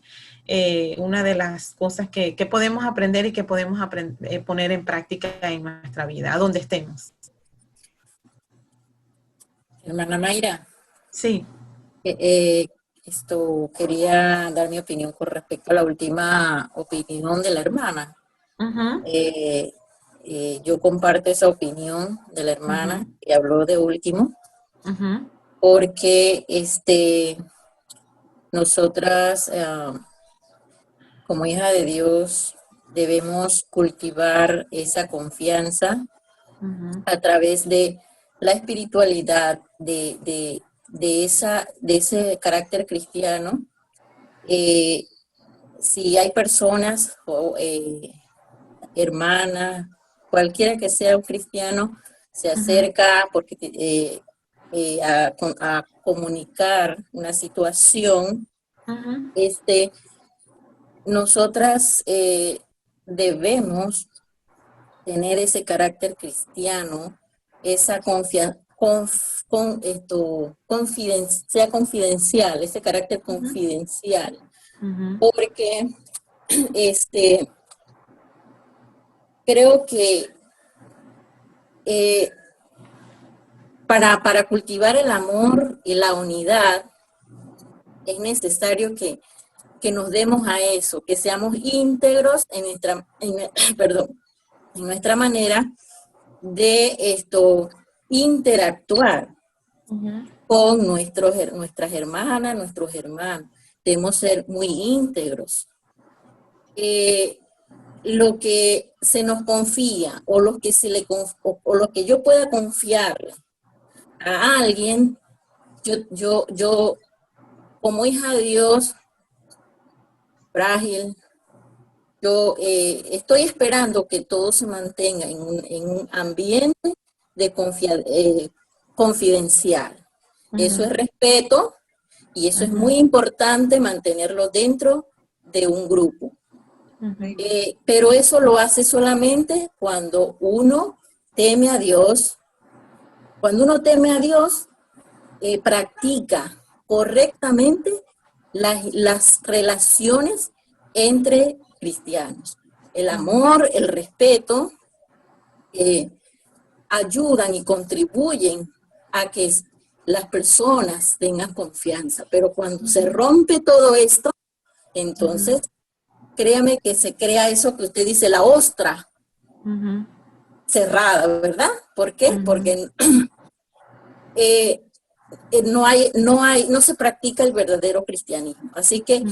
[SPEAKER 1] una de las cosas que podemos aprender y que podemos poner en práctica en nuestra vida, a donde estemos.
[SPEAKER 6] Hermana Mayra,
[SPEAKER 1] Sí.
[SPEAKER 6] quería dar mi opinión con respecto a la última opinión de la hermana.
[SPEAKER 1] Uh-huh.
[SPEAKER 6] Yo comparto esa opinión de la hermana que habló de último, porque nosotras, como hija de Dios, debemos cultivar esa confianza a través de la espiritualidad, de ese carácter cristiano. Si hay personas o hermanas, cualquiera que sea un cristiano, se acerca porque a comunicar una situación, nosotras debemos tener ese carácter cristiano, esa sea confidencial, ese carácter confidencial, porque creo que para cultivar el amor y la unidad es necesario que nos demos a eso, que seamos íntegros en nuestra manera de interactuar con nuestras hermanas, nuestros hermanos. Debemos ser muy íntegros. lo que se nos confía o lo que, o lo que yo pueda confiarle a alguien, yo como hija de Dios, frágil, yo estoy esperando que todo se mantenga en un ambiente de confidencial. Eso es respeto y eso es muy importante mantenerlo dentro de un grupo. Pero eso lo hace solamente cuando uno teme a Dios. Cuando uno teme a Dios, practica correctamente las relaciones entre cristianos. El amor, el respeto, ayudan y contribuyen a que las personas tengan confianza. Pero cuando se rompe todo esto, entonces, créame que se crea eso que usted dice, la ostra cerrada, ¿verdad? ¿Por qué? Porque no se practica el verdadero cristianismo. Así que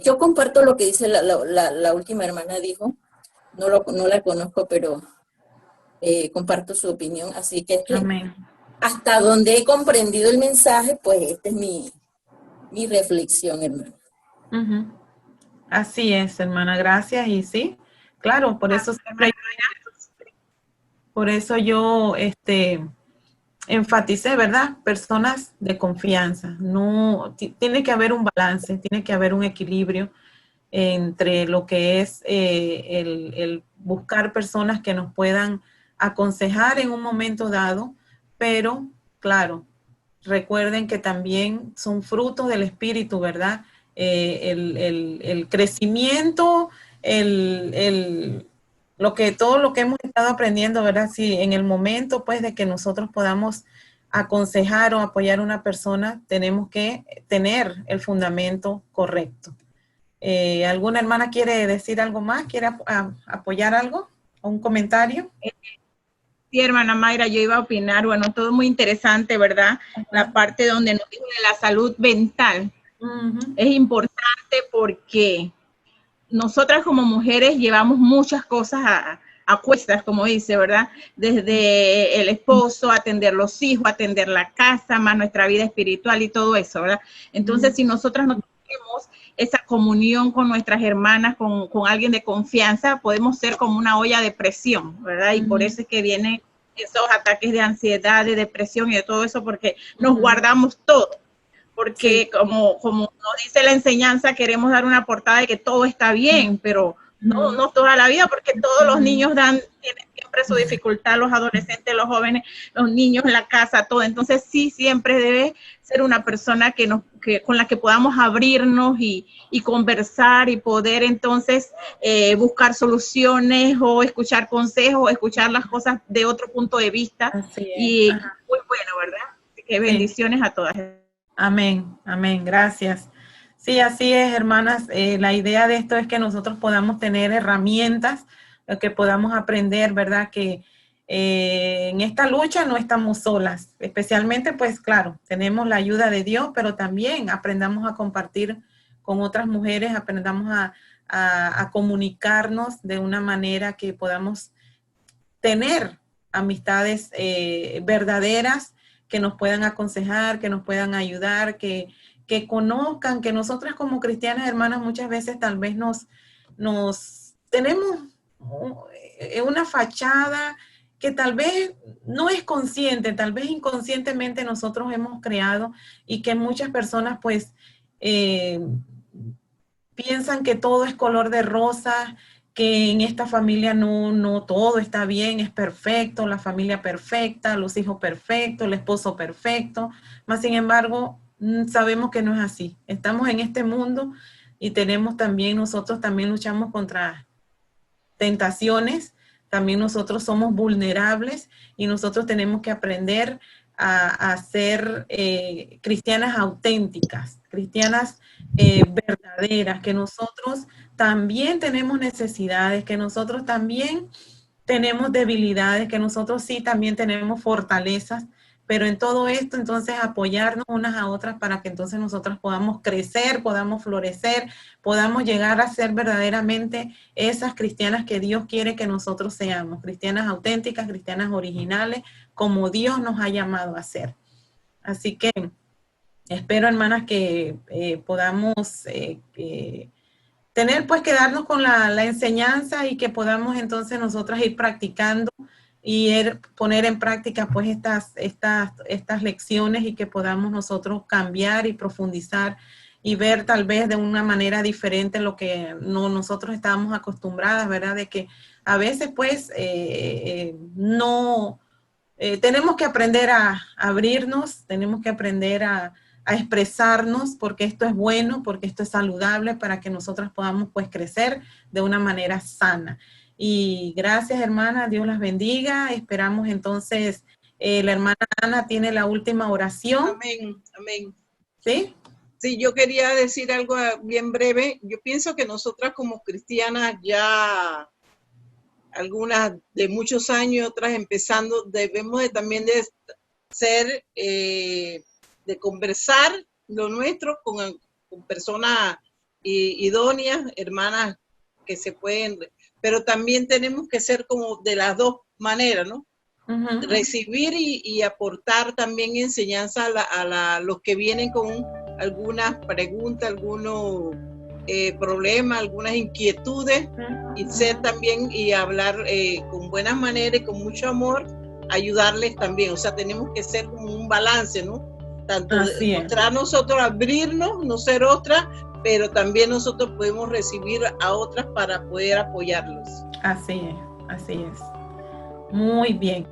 [SPEAKER 6] yo comparto lo que dice la última hermana dijo. No la conozco, pero comparto su opinión. Así que hasta donde he comprendido el mensaje, pues esta es mi reflexión, hermana.
[SPEAKER 1] Así es, hermana, gracias. Y sí, claro, por eso siempre, por eso yo enfaticé, ¿verdad? Personas de confianza. No, tiene que haber un balance, tiene que haber un equilibrio entre lo que es el buscar personas que nos puedan aconsejar en un momento dado, pero claro, recuerden que también son frutos del Espíritu, ¿verdad? El crecimiento, todo lo que hemos estado aprendiendo, ¿verdad? Si en el momento, pues, de que nosotros podamos aconsejar o apoyar a una persona, tenemos que tener el fundamento correcto. ¿Alguna hermana quiere decir algo más? ¿Quiere apoyar algo? ¿O un comentario?
[SPEAKER 7] Sí, hermana Mayra, yo iba a opinar, bueno, todo muy interesante, ¿verdad? La parte donde nos dijo de la salud mental. Es importante porque nosotras como mujeres llevamos muchas cosas a cuestas, como dice, ¿verdad? Desde el esposo, atender los hijos, atender la casa, más nuestra vida espiritual y todo eso, ¿verdad? Entonces, si nosotras no tenemos esa comunión con nuestras hermanas, con alguien de confianza, podemos ser como una olla de presión, ¿verdad? Y por eso es que vienen esos ataques de ansiedad, de depresión y de todo eso, porque nos guardamos todo. Porque como nos dice la enseñanza, queremos dar una portada de que todo está bien, pero no toda la vida, porque todos los niños tienen siempre su dificultad, los adolescentes, los jóvenes, los niños en la casa, todo. Entonces sí, siempre debe ser una persona con la que podamos abrirnos y conversar y poder entonces buscar soluciones o escuchar consejos, o escuchar las cosas de otro punto de vista. Y muy bueno, ¿verdad? Así que bendiciones a todas.
[SPEAKER 1] Amén, amén, gracias. Sí, así es, hermanas. La idea de esto es que nosotros podamos tener herramientas, que podamos aprender, ¿verdad? Que en esta lucha no estamos solas. Especialmente, pues claro, tenemos la ayuda de Dios, pero también aprendamos a compartir con otras mujeres, aprendamos a comunicarnos de una manera que podamos tener amistades verdaderas, que nos puedan aconsejar, que nos puedan ayudar, que conozcan, que nosotras como cristianas hermanas muchas veces tal vez nos tenemos una fachada que tal vez no es consciente, tal vez inconscientemente nosotros hemos creado y que muchas personas pues piensan que todo es color de rosa, que en esta familia no todo está bien, es perfecto, la familia perfecta, los hijos perfectos, el esposo perfecto, más sin embargo, sabemos que no es así. Estamos en este mundo y nosotros también luchamos contra tentaciones, también nosotros somos vulnerables y nosotros tenemos que aprender a ser cristianas auténticas, cristianas verdaderas, que nosotros también tenemos necesidades, que nosotros también tenemos debilidades, que nosotros sí también tenemos fortalezas, pero en todo esto entonces apoyarnos unas a otras para que entonces nosotras podamos crecer, podamos florecer, podamos llegar a ser verdaderamente esas cristianas que Dios quiere que nosotros seamos, cristianas auténticas, cristianas originales, como Dios nos ha llamado a ser. Así que espero, hermanas, que podamos tener, pues, quedarnos con la enseñanza y que podamos entonces nosotras ir practicando y poner en práctica, pues, estas lecciones, y que podamos nosotros cambiar y profundizar y ver tal vez de una manera diferente lo que nosotros estábamos acostumbradas, ¿verdad? De que a veces, pues, tenemos que aprender a abrirnos, tenemos que aprender a expresarnos, porque esto es bueno, porque esto es saludable, para que nosotras podamos, pues, crecer de una manera sana. Y gracias, hermana, Dios las bendiga. Esperamos entonces, la hermana Ana tiene la última oración.
[SPEAKER 8] Amén, amén.
[SPEAKER 1] ¿Sí?
[SPEAKER 8] Sí, yo quería decir algo bien breve. Yo pienso que nosotras como cristianas, ya algunas de muchos años, otras empezando, debemos también de ser, de conversar lo nuestro con personas idóneas, hermanas que se pueden, pero también tenemos que ser como de las dos maneras, ¿no? Uh-huh. Recibir y aportar también enseñanza a los que vienen con algunas preguntas, algunos problemas, algunas inquietudes, uh-huh. Y ser también y hablar con buenas maneras y con mucho amor, ayudarles también. O sea, tenemos que ser como un balance, ¿no? Tanto mostrar nosotros, abrirnos, no ser otras, pero también nosotros podemos recibir a otras para poder apoyarlos.
[SPEAKER 1] Así es, así es. Muy bien.